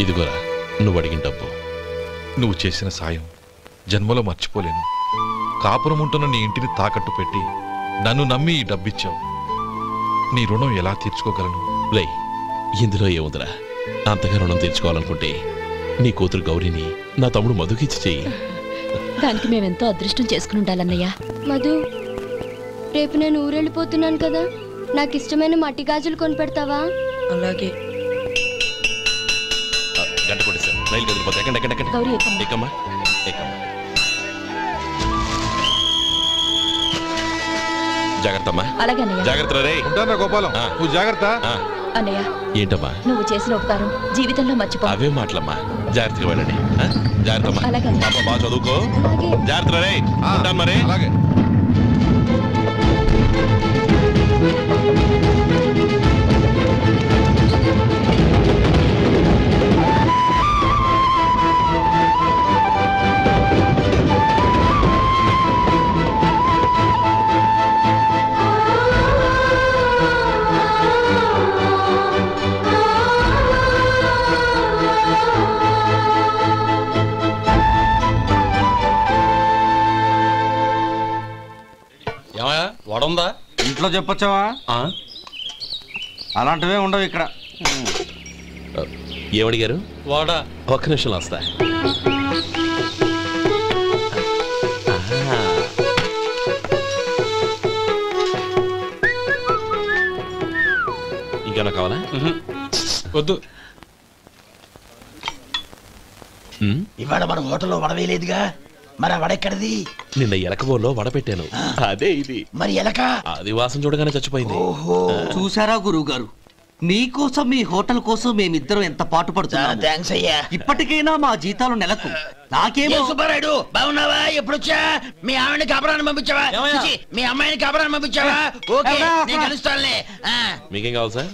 ఇదిగోరా నువ్వు అడిగిన డబ్బు. నువ్వు చేసిన సాయం జన్మలో మర్చిపోలేను. కాపురం ఉంటున్న నీ ఇంటిని తాకట్టు పెట్టి నన్ను నమ్మి ఈ డబ్బిచ్చావు. నీ రుణం ఎలా తీర్చుకోగలను? లే, ఇందులో ఏముందిరా? అంతగా రుణం తీర్చుకోవాలనుకుంటే నీ కూతురు గౌరీని నా తమ్ముడు మధుకిచ్చి చెయ్యి. దానికి మేమెంతో అదృష్టం చేసుకుని ఉండాలన్నయ్య. మధు, రేపు నేను ఊరెళ్ళిపోతున్నాను కదా, నాకు ఇష్టమైన మట్టి గాజులు కొనిపెడతావా? అలాగే. గంట కొట్టేశాను, రైలు కదిలిపోతే ఎక్కండి. గౌరీ ఎక్కమ్మా. జాగ్రత్తమ్మా. అలాగే అన్నయ్య. జాగ్రత్త రే. ఉంటానా గోపాలం, నువ్వు జాగ్రత్త. అన్నయ్య, ఏంటమ్మా నువ్వు చేసిన ఉపకారం జీవితంలో మర్చిపో. అవే మాటలమ్మా, జాగ్రత్తగా వెళ్ళండి. జాగ్రత్తమ్మా. అలాగే. పాప బాగా చదువుకో. జాగ్రత్త రే. ఉంటాను మరి. అలాగే. వడుందా? ఇంట్లో చెప్పొచ్చావా? అలాంటివే ఉండవు ఇక్కడ. ఏమడిగారు? వాడా. ఒక్క నిమిషంలో వస్తా. ఇంకేనా కావాలా? వద్దు. ఇవాళ మన హోటల్లో వడవేయలేదుగా, మరి వడెక్కడిది? నిన్న ఎలకబోల్లో వడ పెట్టాను, అదే ఇది. మరి ఎలక అది వాసన చూడగానే చచ్చిపోయింది. చూసారా గురువు గారు, మీకోసం మీ హోటల్ కోసం మేమిద్దరం ఎంత పాటు పడుతున్నాం. థాంక్స్ అయ్యా. ఇప్పటికైనా మా జీతాలు నెలకు నాకేమో. సుబ్బారాయుడు బాగున్నావా? ఎప్పుడొచ్చా? మీ ఆవిడని కబరాన్ని పంపించావా? మీ అమ్మాయిని కబరాన్ని పంపించావా? ఓకే, నేను కలుస్తానులే. మీకేం కావాలి సార్?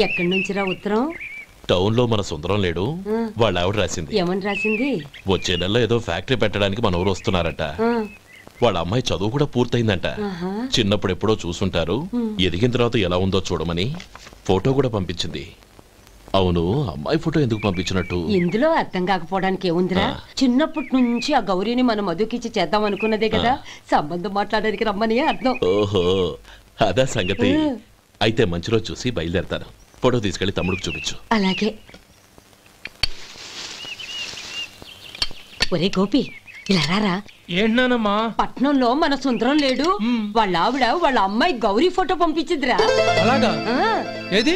ఎక్కడి నుంచిరా ఉత్తరం? టౌన్ లో మన సుందరం లేడు, వాళ్ళ ఆవిడ రాసింది. ఏమని రాసింది? వచ్చే నెలలో ఏదో ఫ్యాక్టరీ పెట్టడానికి మన ఊరు వస్తున్నారట. వాళ్ళ అమ్మాయి చదువు కూడా పూర్తయిందంట. చిన్నప్పుడు ఎప్పుడో చూసుంటారు, ఎదిగిన తర్వాత ఎలా ఉందో చూడమని ఫోటో కూడా పంపించింది. అవును, అమ్మాయి ఫోటో ఎందుకు పంపించినట్టు? ఇందులో అర్థం కాకపోవడానికి ఏముందిరా? చిన్నప్పటి నుంచి ఆ గౌరీని మనం మధుకిచ్చి చేద్దాం అనుకున్నదే కదా, సంబంధం మాట్లాడడానికి రమ్మని అర్థం. ఓహో, అదా సంగతి. అయితే మంచి రోజు చూసి బయలుదేరతాను. ఫోటో తీసుకెళ్లి తమ్ముడికి చూపించు. అలాగే. ఒరే గోపి, ఇలా రారా. ఏంటమ్మా? పట్నంలో మన సుందరం లేడు, వాళ్ళ ఆవిడ వాళ్ళ అమ్మాయి గౌరీ ఫోటో పంపించిద్దిరా. అలాగా? ఏది?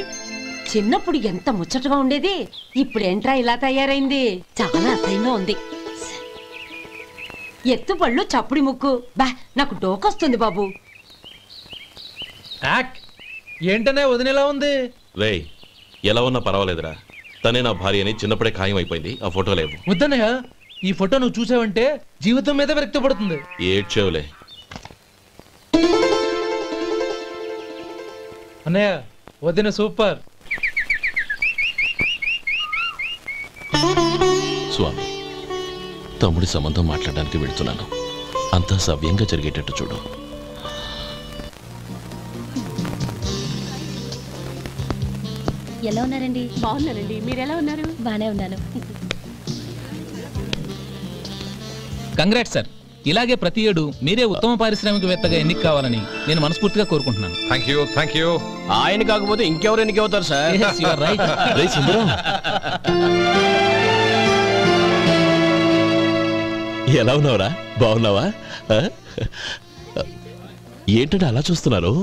చిన్నప్పుడు ఎంత ముచ్చటగా ఉండేది, ఇప్పుడేంట్రా ఇలా తయారైంది? చాలా అసహ్యంగా ఉంది. ఎత్తుపళ్ళు చప్పుడి ముక్కు, బా నాకు డోకొస్తుంది బాబు. ఏంటనే వదినేలా ఉంది? రే, ఎలా ఉన్నా పర్వాలేదురా, తనే నా భార్య అని చిన్నప్పుడే ఖాయం అయిపోయింది. ఆ ఫోటో లేవు. వద్దన్నయ్య, ఈ ఫోటో నువ్వు చూసావంటే జీవితం మీద వ్యక్తపడుతుంది. ఏడ్చేవులే. అన్నయ్య, వదిన సూపర్. స్వామి, తమ్ముడి సంబంధం మాట్లాడడానికి వెళుతున్నాను. అంతా సవ్యంగా జరిగేటట్టు చూడు. ఎలా ఉన్నారండి? బాగున్నానండి, మీరెలా ఉన్నారు? బానే ఉన్నాను. Congrats sir. ఇలాగే ప్రతి ఏడు మీరే ఉత్తమ పారిశ్రామికవేత్తగా ఎన్నిక కావాలని నేను మనస్ఫూర్తిగా కోరుకుంటున్నాను. Thank you. ఆయన కాకపోతే ఇంకెవరు ఎన్నిక అవుతారు సార్? ఎలా ఉన్నావురా? బాగున్నావా? ఏంటంటే అలా చూస్తున్నారు?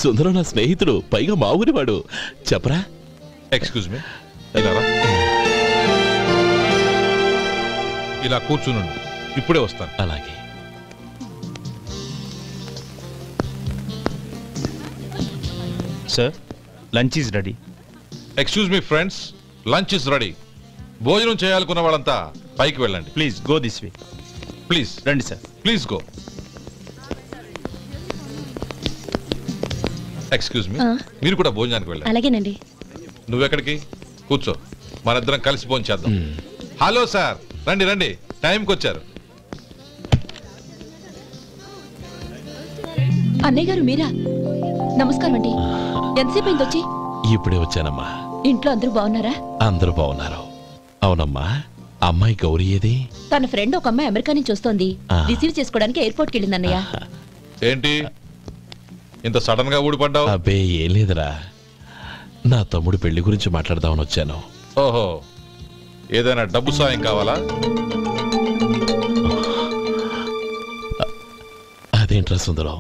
సుందరం నా స్నేహితుడు, పైగా మా ఊరివాడు. చెప్పరా? ఎక్స్క్యూజ్ మీ, ఇలా కూర్చున్నాను, ఇప్పుడే వస్తాను. అలాగే. Sir, lunch is ready. Excuse me friends, lunch is ready. భోజనం చేయాలనుకున్న వాళ్ళంతా పైకి వెళ్ళండి. Please go this way. Please రండి sir. Please go. Excuse me, మీరు కూడా భోజనానికి వెళ్ళండి. అలాగేనండి. నువ్వెక్కడికి? కూర్చో, మనిద్దరం కలిసి భోజనం చేద్దాం. హలో సార్, రండి రండి, టైంకి వచ్చారు. అన్నయ్య గారు మీరా? నమస్కారం అండి. ఎంతసేపు అయింది వచ్చి? ఇప్పుడే వచ్చానమ్మా. ఇంట్లో అందరూ బాగున్నారా? అందరూ బాగున్నారు. అవునమ్మా, అమ్మాయి గౌరీ ఏది? తన ఫ్రెండ్ ఒక అమ్మాయి అమెరికా నుంచి వస్తోంది. ఆ. రిసీవ్ చేసుకోవడానికి ఎయిర్పోర్ట్కి వెళ్ళింది అన్నయ్య. ఏంటి ఇంత సడన్ గా ఊడిపడ్డావు? అబ్బే ఏం లేదురా, నా తమ్ముడు పెళ్లి గురించి మాట్లాడదామని వచ్చాను. ఓహో, ఏదైనా డబ్బు సాయం కావాలా? అదేంట్రా సుందరం,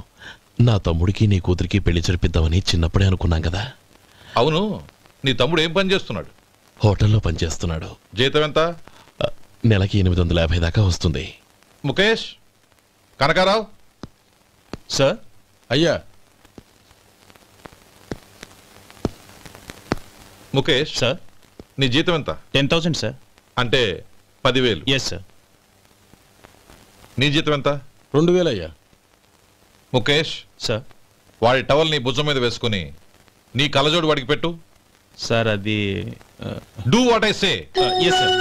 నా తమ్ముడికి నీ కూతురికి పెళ్లి జరిపిద్దామని చిన్నప్పుడే అనుకున్నాం కదా. అవును, నీ తమ్ముడు ఏం పని చేస్తున్నాడు? హోటల్లో పనిచేస్తున్నాడు. జీతం ఎంత? నెలకి 850 దాకా వస్తుంది. ముఖేష్, కనకారావు. సార్. అయ్యా ముఖేష్, సార్. నీ జీతం ఎంత? 10,000 సార్. అంటే 10,000. Yes sir. నీ జీతం ఎంత? 2,000 అయ్యా. ముఖేష్ సార్. వాడి టవల్ నీ భుజం మీద వేసుకుని నీ కళ్ళజోడు వాడికి పెట్టు. సార్ అది do what I say. Yes sir.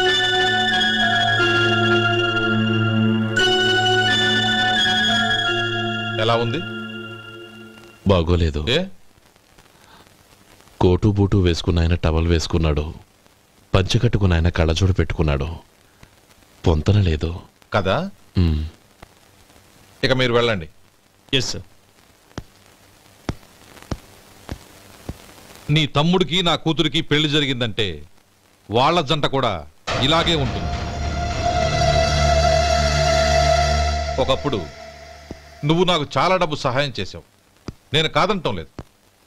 ఎలా ఉంది? బాగోలేదు. ఏ? కోటు బూటు వేసుకున్న ఆయన టవల్ వేసుకున్నాడు, పంచె కట్టుకున్న ఆయన కళ్ళజోడు పెట్టుకున్నాడు. పొంతన లేదు కదా. ఇక మీరు వెళ్ళండి. Yes sir. నీ తమ్ముడికి నా కూతురికి పెళ్లి జరిగిందంటే వాళ్ళ జంట కూడా ఇలాగే ఉంటుంది. ఒకప్పుడు నువ్వు నాకు చాలా డబ్బు సహాయం చేశావు, నేను కాదంటం లేదు.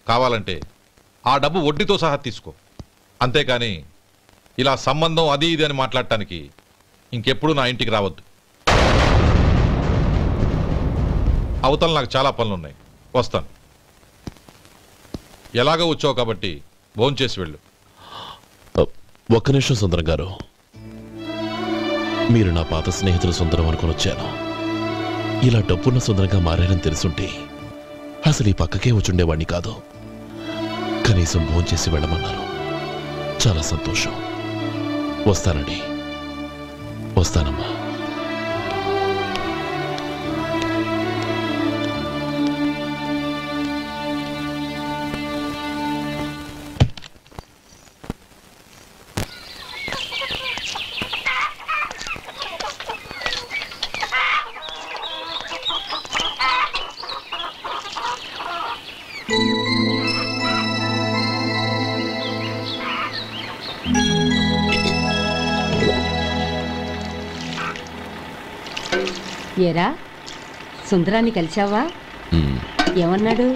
కావాలంటే ఆ డబ్బు వడ్డీతో సహా తీసుకో. అంతేకాని ఇలా సంబంధం అది ఇది అని మాట్లాడటానికి ఇంకెప్పుడు నా ఇంటికి రావద్దు. అవతల నాకు చాలా పనులున్నాయి, వస్తాను. ఎలాగో వచ్చావు కాబట్టి భోంచేసి వెళ్ళు. ఒక్క నిమిషం సుందరం గారు, మీరు నా పాత స్నేహితులు సుందరం అనుకుని వచ్చాను. ఇలా డబ్బున్న సుందరంగా మారారని తెలుసుంటే అసలు ఈ పక్కకే వచ్చుండేవాణ్ణి కాదు. కనీసం భోంచేసి వెళ్ళమన్నారు, చాలా సంతోషం. వస్తానండి. వస్తానమ్మా. ఏరా, సుందరాన్ని కలిశావా? ఏమన్నాడు?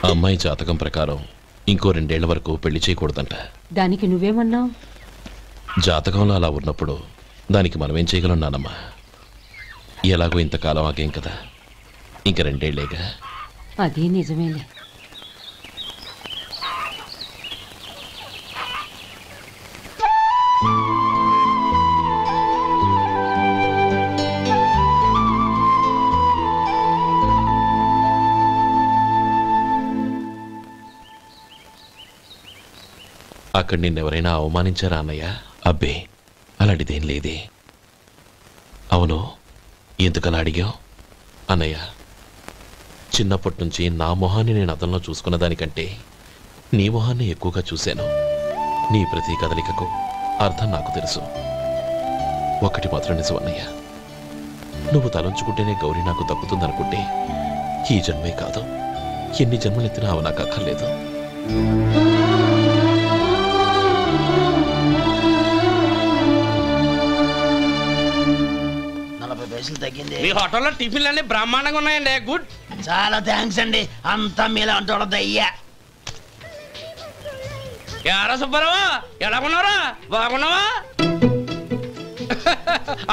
అమ్మాయి జాతకం ప్రకారం ఇంకో 2 ఏళ్ల వరకు పెళ్లి చేయకూడదంట. దానికి నువ్వేమన్నావు? జాతకంలో అలా ఉన్నప్పుడు దానికి మనమేం చేయగలం నానమ్మా? ఎలాగో ఇంతకాలం ఆగేం కదా, ఇంక 2 ఏళ్లేగా. అదే నిజమేలే. అక్కడ నిన్నెవరైనా అవమానించారా అన్నయ్య? అబ్బే, అలాంటిదేం లేదే. అవును, ఎందుకలా అడిగావు? అన్నయ్య, చిన్నప్పటి నుంచి నా మొహాన్ని నేను అతనిలో చూసుకున్న దానికంటే నీ మొహాన్ని ఎక్కువగా చూశాను. నీ ప్రతి కదలికకు అర్థం నాకు తెలుసు. ఒకటి మాత్రం నిజం అన్నయ్య, నువ్వు తలంచుకుంటేనే గౌరీ నాకు దక్కుతుందనుకుంటే ఈ జన్మే కాదు, ఎన్ని జన్మలెత్తినా అవి నాకు అక్కర్లేదు. 40 పైసలు తగ్గింది. మీ హోటల్లో టిఫిన్లు అన్ని బ్రహ్మాండంగా ఉన్నాయండి. గుడ్. చాలా థ్యాంక్స్ అండి, అంతా మీలా అంటాడు అయ్యా. ఎరా సుబ్బారావు, ఎలా ఉన్నారా? బాగున్నావా?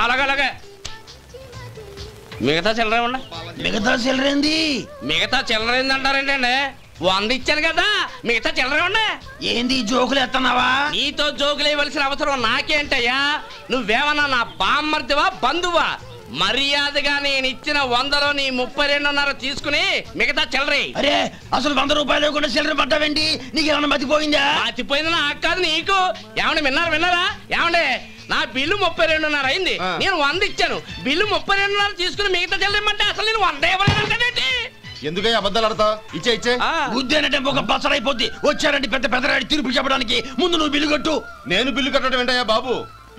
అలాగే మిగతా చిల్లర ఉన్నా. మిగతా చిల్లరేంది? మిగతా చిల్లరేంది అంటారేంటండి? 100 ఇచ్చాను కదా, మిగతా చిల్లరే ఉన్నా. ఏంది జోకులు ఎత్తన్నావా? నీతో జోకులు ఇవ్వాల్సిన అవసరం నాకేంటయ్యా? నువ్వేమన్నా నా బామ్మర్దివా, బంధువా? మర్యాదగా నేను ఇచ్చిన 100లో నీ 32.5 తీసుకుని మిగతా చిల్లరే. అరే, అసలు 100 రూపాయలు లేకుండా చిల్లర పడ్డావేంటి? నీకేమన్నా మతిపోయిందా? మతిపోయింది నాకు కాదు, నీకు. ఏమండి విన్నారా? ఏమండి నా బిల్లు 32.5 అయింది. నేను 100 ఇచ్చాను. బిల్లు 32.5 తీసుకుని మిగతా చెల్లిమంటే అసలు నేను 100 ఇవ్వలేదంటే ఎందుకయ్యా అబద్ధాలు ఆడతావు? ఇచ్చే ఉద్యానంటే ఒక బసరైపోద్ది. వచ్చారంటే పెద్ద పెద్దరాడి తీర్పు చెప్పడానికి ముందు నువ్వు బిల్లు కట్టు. నేను బిల్లు కట్టడం ఏంటయ్యా బాబు?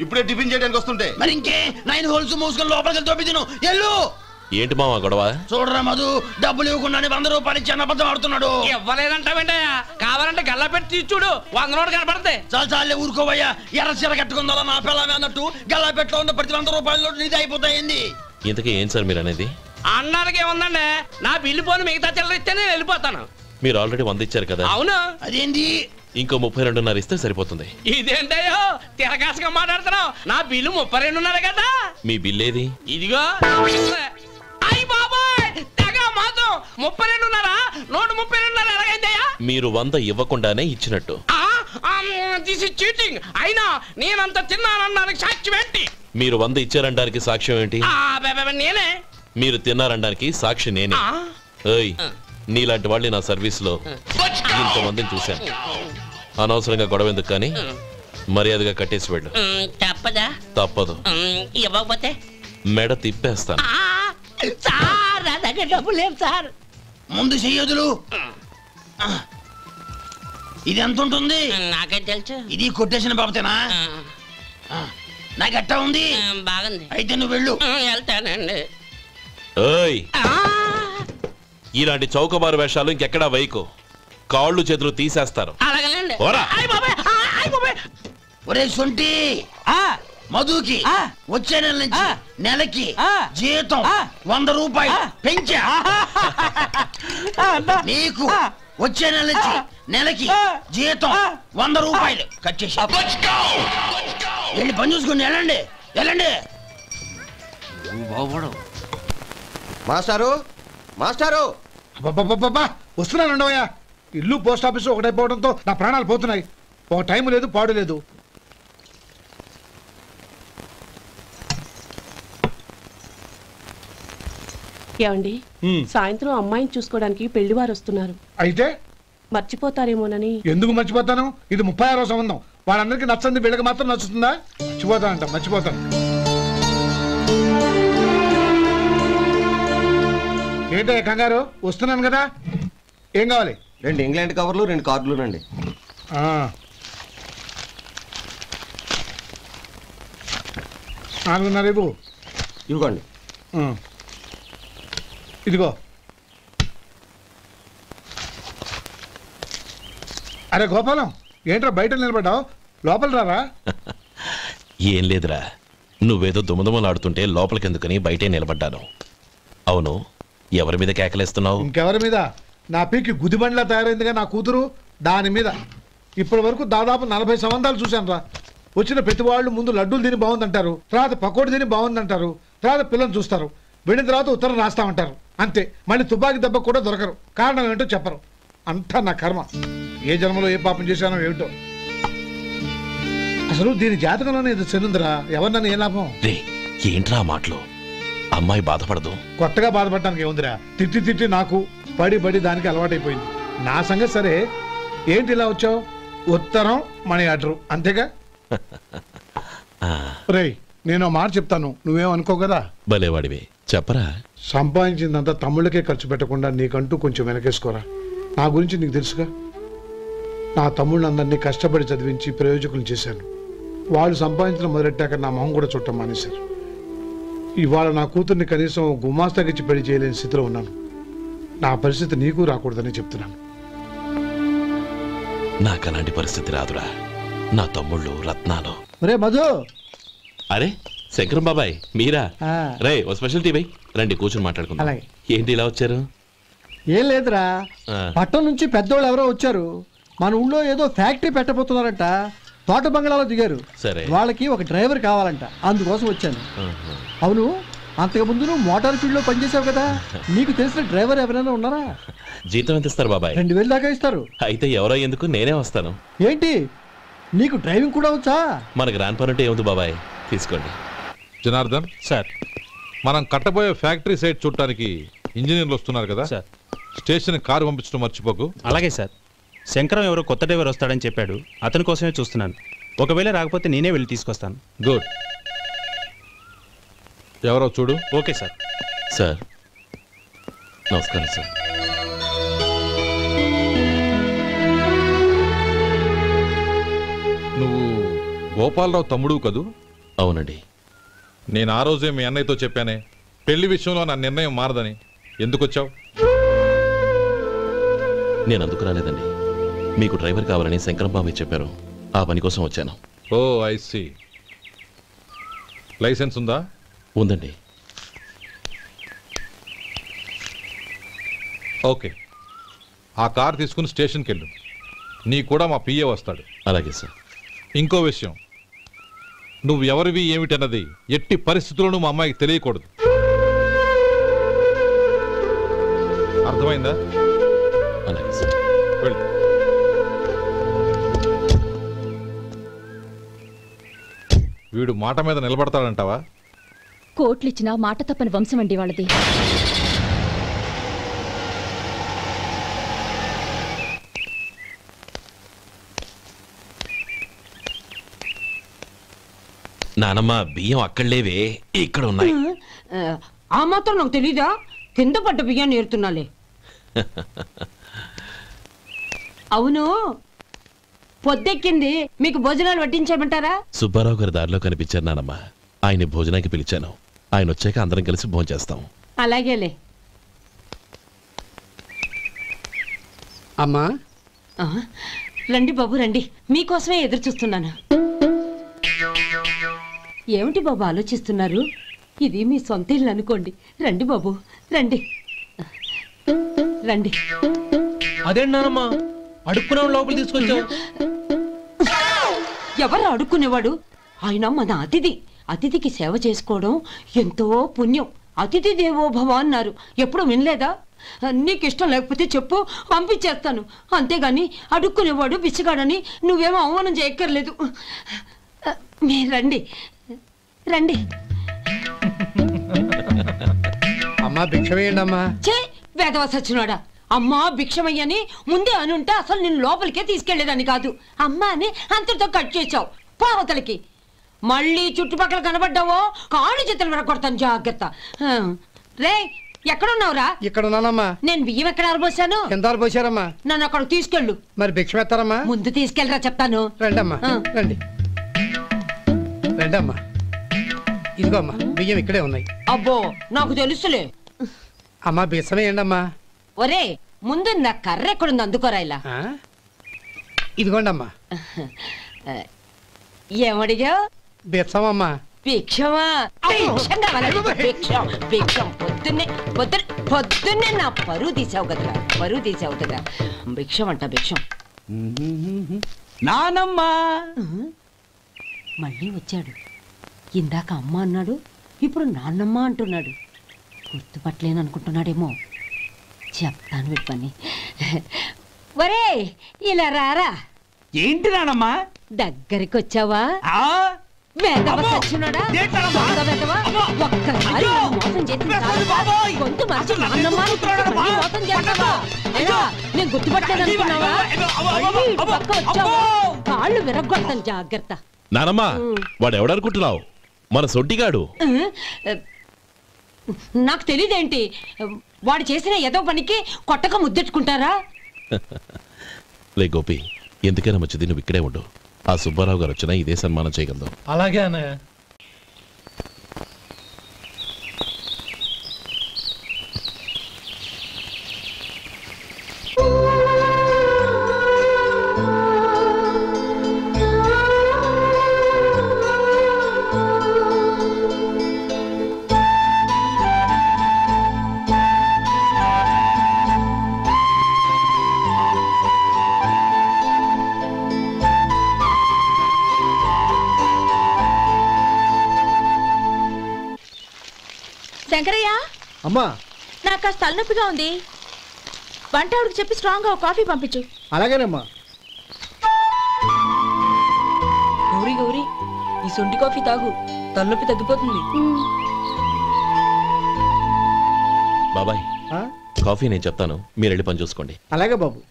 ఇప్పుడే టిఫిన్ చేయడానికి వస్తుంటే. మరి ఇంకే 9 హోల్స్ మూసుకొని లోపలికి తోపి తిను. ఎల్లు. ఏంటి మావా గొడవ? చూడరా మధు, డబ్బులు ఇవ్వకుండానే 100 రూపాయలు ఇచ్చి అబద్ధం ఆడుతున్నాడు. ఇవ్వలేదంటావేంటయ్యా? కావాలంటే గల్లా పెట్టి తీసి చూడు, 100 నోటు కనపడతాయి. చాలే ఊరుకోవయ్యా. ఎర్ర చీర కట్టుకుందా నా పిల్లమే అన్నట్టు గల్లా పెట్లో ఉన్న ప్రతి 100 రూపాయలు నీది అయిపోతాయింది. ఇంతకీ ఏం సార్ మీరు అనేది? అన్నానికి ఏముందండి, నా బిల్లు పోను మిగతా చిల్లర ఇస్తే నేను వెళ్ళిపోతాను. మీరు ఆల్రెడీ 100 ఇచ్చారు కదా? అవును. అదేంటి? ఇంకో 32.5 ఇస్తే సరిపోతుంది. ఇదేంటయ్యో తిరగాసుగా మాట్లాడుతున్నావు? నా బిల్లు 32.5 కదా. మీ బిల్ ఏది? ఇదిగో. అయ్య బాబాయ్, తెగ మాత్రం 32.5 నోటు 32.5 ఎలాగైందయ్యా? మీరు 100 ఇవ్వకుండానే ఇచ్చినట్టు. This is cheating. అయినా నేనంత తిన్నానన్నానికి సాక్ష్యం ఏంటి? మీరు 100 ఇచ్చారనడానికి సాక్ష్యం ఏంటి? నేనే. మీరు తిన్నారనడానికి సాక్షి నేనే. ఏయ్, నీలాంటి వాళ్ళని నా సర్వీస్ లో ఇంతమందిని చూశాను. అనవసరంగా గొడవ ఎందుకు కానీ మర్యాదగా కట్టేసి వెళ్ళు. తప్పదా? తప్పదు. ఇవ్వకపోతే మెడ తిప్పేస్తాను. సార్ నా దగ్గర డబ్బు లేదు సార్. ముందు చెయ్యదులు. ఇది ఎంత ఉంటుంది? నాకే తెలుసు. ఇది కొట్టేసిన బాబతేనా? నాకు ఎట్టా ఉంది? బాగుంది. అయితే నువ్వు వెళ్ళు. వెళ్తానండి. ఏయ్, ఇలాంటి చౌకబారు వేషాలు ఇంకెక్కడా వైకు. కాళ్ళు చేతులు తీసేస్తారు. అలాగేనండి. పోరా. ఒరే సొంటి, మధుకి వచ్చే నెల నుంచి నెలకి జీతం 100 రూపాయలు పెంచా. నీకు వచ్చే నెల నుంచి నెలకి జీతం 100 రూపాయలు కట్ చేసి వెళ్ళి పని చూసుకుని వెళ్ళండి. వెళ్ళండి. మాస్టారు, మాస్టారు, వస్తున్నాను ఉండవయ్యా. ఇల్లు పోస్ట్ ఆఫీసు ఒకటైపోవడంతో నా ప్రాణాలు పోతున్నాయి. ఒక టైం లేదు, పాడు లేదు. ఏమండి, సాయంత్రం అమ్మాయిని చూసుకోవడానికి పెళ్లివారు వస్తున్నారు. అయితే మర్చిపోతారేమోనని. ఎందుకు మర్చిపోతాను? ఇది 36వ సంబంధం. వాళ్ళందరికీ నచ్చంది వీళ్ళకి మాత్రం నచ్చుతుందా? మర్చిపోతానంట, మర్చిపోతాను. ఏంటో కంగారు? వస్తున్నాను కదా. ఏం కావాలి? 2 ఇంగ్లాండ్ కవర్లు, 2 కార్డులు రండి. రేపు ఇవ్వండి. ఇదిగో. అరే గోపాలం, ఏంట్రా బయట నిలబడ్డావు? లోపల రారా. ఏం లేదురా, నువ్వేదో దుమదుమలాడుతుంటే లోపలికెందుకని బయటే నిలబడ్డాను. అవును, ఎవరి మీద కేకలేస్తున్నావు? ఇంకెవరి మీద? నా పీకి గుదిబండ్లా తయారైందిగా నా కూతురు, దాని మీద. ఇప్పటి వరకు దాదాపు 40 సంబంధాలు చూశాను రా. వచ్చిన ప్రతి వాళ్ళు ముందు లడ్డూలు తిని బాగుందంటారు, తర్వాత పకోడి తిని బాగుందంటారు, తర్వాత పిల్లలు చూస్తారు, వెళ్ళిన తర్వాత ఉత్తరం రాస్తామంటారు. అంతే. మళ్ళీ తుపాకి దెబ్బ కూడా దొరకరు. కారణం ఏంటో చెప్పరు. అంతా నా కర్మ. ఏ జన్మలో ఏ పాపం చేశానో ఏమిటో. అసలు దీని జాతకంలోనే ఇది చెందుందిరా. ఎవరినన్నా ఏ లాభం? ఏంట్రా మాటలు? అమ్మాయి బాధపడదు. కొత్తగా బాధపడటానికి ఏముందిరా? తిట్టి తిట్టి నాకు పడి పడి దానికి అలవాటైపోయింది. నా సంగతి సరే, ఏంటి ఇలా వచ్చావు? ఉత్తరం, మనీ ఆర్డర్, అంతేగా? రేయ్, నేను మాట చెప్తాను, నువ్వేమనుకో కదా. భలేవాడివి, చెప్పరా. సంపాదించిందంతా తమ్ముళ్ళకే ఖర్చు పెట్టకుండా నీకంటూ కొంచెం వెనకేసుకోరా. నా గురించి నీకు తెలుసుగా. నా తమ్ముళ్ళందరినీ కష్టపడి చదివించి ప్రయోజకులు చేశాను. వాళ్ళు సంపాదించడం మొదలెట్టాక నా మొహం కూడా చుట్టం మానేశారు. ఇవాళ నా కూతుర్ని కనీసం గుమాస్తాకిచ్చి పెళ్లి చేయలేని స్థితిలో ఉన్నాను. నా పరిస్థితి నీకు రాకూడదని చెప్తున్నాను. నాకు అలాంటి పరిస్థితి రాదురా. నా తమ్ముళ్ళు రత్నాలు. రే మధు. అరే శంకరం బాబాయ్, మీరా? రే, ఓ స్పెషల్ టీ బై. రండి కూర్చొని మాట్లాడుకుందాం. ఏంటి ఇలా వచ్చారు? ఏం లేదురా, పట్టణం నుంచి పెద్దోళ్ళు ఎవరో వచ్చారు. మన ఊళ్ళో ఏదో ఫ్యాక్టరీ పెట్టబోతున్నారంట. తోట బంగ్లాలో దిగారు. సరే, వాళ్ళకి ఒక డ్రైవర్ కావాలంట, అందుకోసం వచ్చాను. అవును, అంతకు ముందు నువ్వు మోటార్ ఫీల్డ్ లో పనిచేసావు కదా, నీకు తెలిసిన డ్రైవర్ ఎవరైనా ఉన్నారా? జీతం ఎంత ఇస్తారు బాబాయ్? 2000 దాకా ఇస్తారు. అయితే ఎవరో ఎందుకు, నేనే వస్తాను. ఏంటి, నీకు డ్రైవింగ్ కూడా వచ్చా? మన గ్రాండ్ పనుంటే ఏముంది బాబాయ్, తీసుకోండి. జనార్దన్ సార్, మనం కట్టబోయే ఫ్యాక్టరీ సైట్ చూడటానికి ఇంజనీర్లు వస్తున్నారు కదా సార్. స్టేషన్ కారు పంపించడం మర్చిపోకు. అలాగే సార్. శంకరం ఎవరో కొత్త డ్రైవర్ వస్తాడని చెప్పాడు, అతని కోసమే చూస్తున్నాను. ఒకవేళ రాకపోతే నేనే వెళ్ళి తీసుకొస్తాను. గుడ్. ఎవరో చూడు. Okay sir. సార్ నమస్కారం సార్. నువ్వు గోపాలరావు తమ్ముడు కదూ? అవునండి. నేను ఆ రోజే మీ అన్నయ్యతో చెప్పానే పెళ్లి విషయంలో నా నిర్ణయం మారదని. ఎందుకు వచ్చావు? నేను అందుకు రాలేదండి. మీకు డ్రైవర్ కావాలని శంకరం బాబాయ్ చెప్పారు. ఆ పని కోసం వచ్చాను. ఓ ఐ సీ. లైసెన్స్ ఉందా? ఉందండి. ఓకే, ఆ కార్ తీసుకుని స్టేషన్కి వెళ్ళు. నీ కూడా మా పిఏ వస్తాడు. అలాగే సార్. ఇంకో విషయం, నువ్వు ఎవరివి ఏమిటన్నది ఎట్టి పరిస్థితుల్లోనూ మా అమ్మాయికి తెలియకూడదు. అర్థమైందా? అలాగే సార్. వెళ్ళు. వీడు మాట మీద నిలబడతాడంటావా? కోట్లిచ్చినా మాట తప్పని వంశం అండి వాళ్ళది. నానమ్మ బియ్యం అక్కడలేవే, ఇక్కడ ఉన్నాయి. ఆ మాత్రం నాకు తెలీదా? కింద పడ్డ బియ్యాన్ని ఏరుతున్నాలే. అవును, పొద్దెక్కింది, మీకు భోజనాలు వడ్డించమంటారా? సుబ్బారావు గారి దారిలో కనిపించారు నానమ్మ. ఆయన భోజనానికి పిలిచాను. ఆయన వచ్చాక అందరం కలిసి భోజనం చేస్తాం. అలాగేలే. అమ్మా రండి బాబు రండి, మీకోసమే ఎదురు చూస్తున్నాను. ఏమిటి బాబు ఆలోచిస్తున్నారు? ఇది మీ సొంత ఇల్లు అనుకోండి. రండి బాబు రండి రండి. అదేంటమ్మా అడుక్కునే లోపల తీసుకొచ్చావు? ఎవరు అడుక్కునేవాడు? ఆయన మన అతిథి. అతిథికి సేవ చేసుకోవడం ఎంతో పుణ్యం. అతిథి దేవో భవ అన్నారు. ఎప్పుడు వినలేదా? నీకు ఇష్టం లేకపోతే చెప్పు, పంపించేస్తాను. అంతేగాని అడుక్కునేవాడు బిచ్చగాడని నువ్వేమో అవమానం చేయక్కర్లేదు. మీరు రండి రండి. అమ్మా భిక్ష వేయండి అమ్మా. చే వేదవ సచ్చినోడా, అమ్మా భిక్షమయ్యని ముందే అనుంటే అసలు నిన్ను లోపలికే తీసుకెళ్లేదని కాదు. అమ్మా అని అంతటితో కట్ చేసావు. పోవతలకి మళ్ళీ చుట్టుపక్కల కనబడ్డావో కాళ్ళు చేతులు విరగొడతాను, జాగ్రత్త. రే ఎక్కడున్నావురా? ఇక్కడ ఉన్నానమ్మా. నేను బియ్యం ఎక్కడ ఆరబోసాను? ఎంత ఆరబోసారమ్మా? నన్ను అక్కడ తీసుకెళ్ళు. మరి భిక్ష పెడతారమ్మా? ముందు తీసుకెళ్ళరా చెప్తాను. రండమ్మా రండి రండమ్మా. ఇదిగో అమ్మా బియ్యం ఇక్కడే ఉన్నాయి. అబ్బో నాకు తెలుసులే. అమ్మా బిచ్చం వేయండి అమ్మా. ఒరే ముందు నా కర్ర ఎక్కడుంది, అందుకోరా ఇలా. ఇదిగోండి అమ్మా. ఏమడిగా? బిచ్చమమ్మా. భిక్షమా? భిక్షం కావాలండి. భిక్షం భిక్షం. పొద్దున్నే నా పరువు తీసావు కదరా, పరువు తీసావు కదా. భిక్షం అంట భిక్షం. నానమ్మా మళ్ళీ వచ్చాడు. ఇందాక అమ్మ అన్నాడు, ఇప్పుడు నాన్నమ్మ అంటున్నాడు. గుర్తుపట్టలేను అనుకుంటున్నాడేమో. చెప్తాను వీటి పని. ఒరే ఇలా రారా. ఏంటి నానమ్మా? దగ్గరికి వచ్చావా? ఒక్కసారి మోసం చేసి గొంతు మార్చి నాన్నమ్మ మోసం చేస్తావా? నేను గుర్తుపట్టలేదు అనుకున్నావా? పక్క వచ్చావా? కాళ్ళు విరగొడతాను, జాగ్రత్త. నానమ్మ వాడు ఎవడనుకుంటున్నావు? మన సొంటిగాడు. నాకు తెలియదేంటి? వాడు చేసిన ఏదో పనికి కొట్టక ముద్దెట్టుకుంటారా? లే గోపి, ఎందుకైనా మంచిది నువ్వు ఇక్కడే ఉండు. ఆ సుబ్బారావు గారు వచ్చినా ఇదే సన్మానం చేయగలదు. అలాగే అన్నయ్య. శంకరయ్య అమ్మా నాకు కాస్త తలనొప్పిగా ఉంది. వంట ఆవిడకి చెప్పి స్ట్రాంగ్ గా కాఫీ పంపించు. అలాగేనమ్మా. గౌరీ గౌరీ, ఈ సొంటి కాఫీ తాగు, తలనొప్పి తగ్గిపోతుంది. బాబాయ్ కాఫీ నేను చెప్తాను, మీరు వెళ్ళి పని చూసుకోండి. అలాగే బాబు.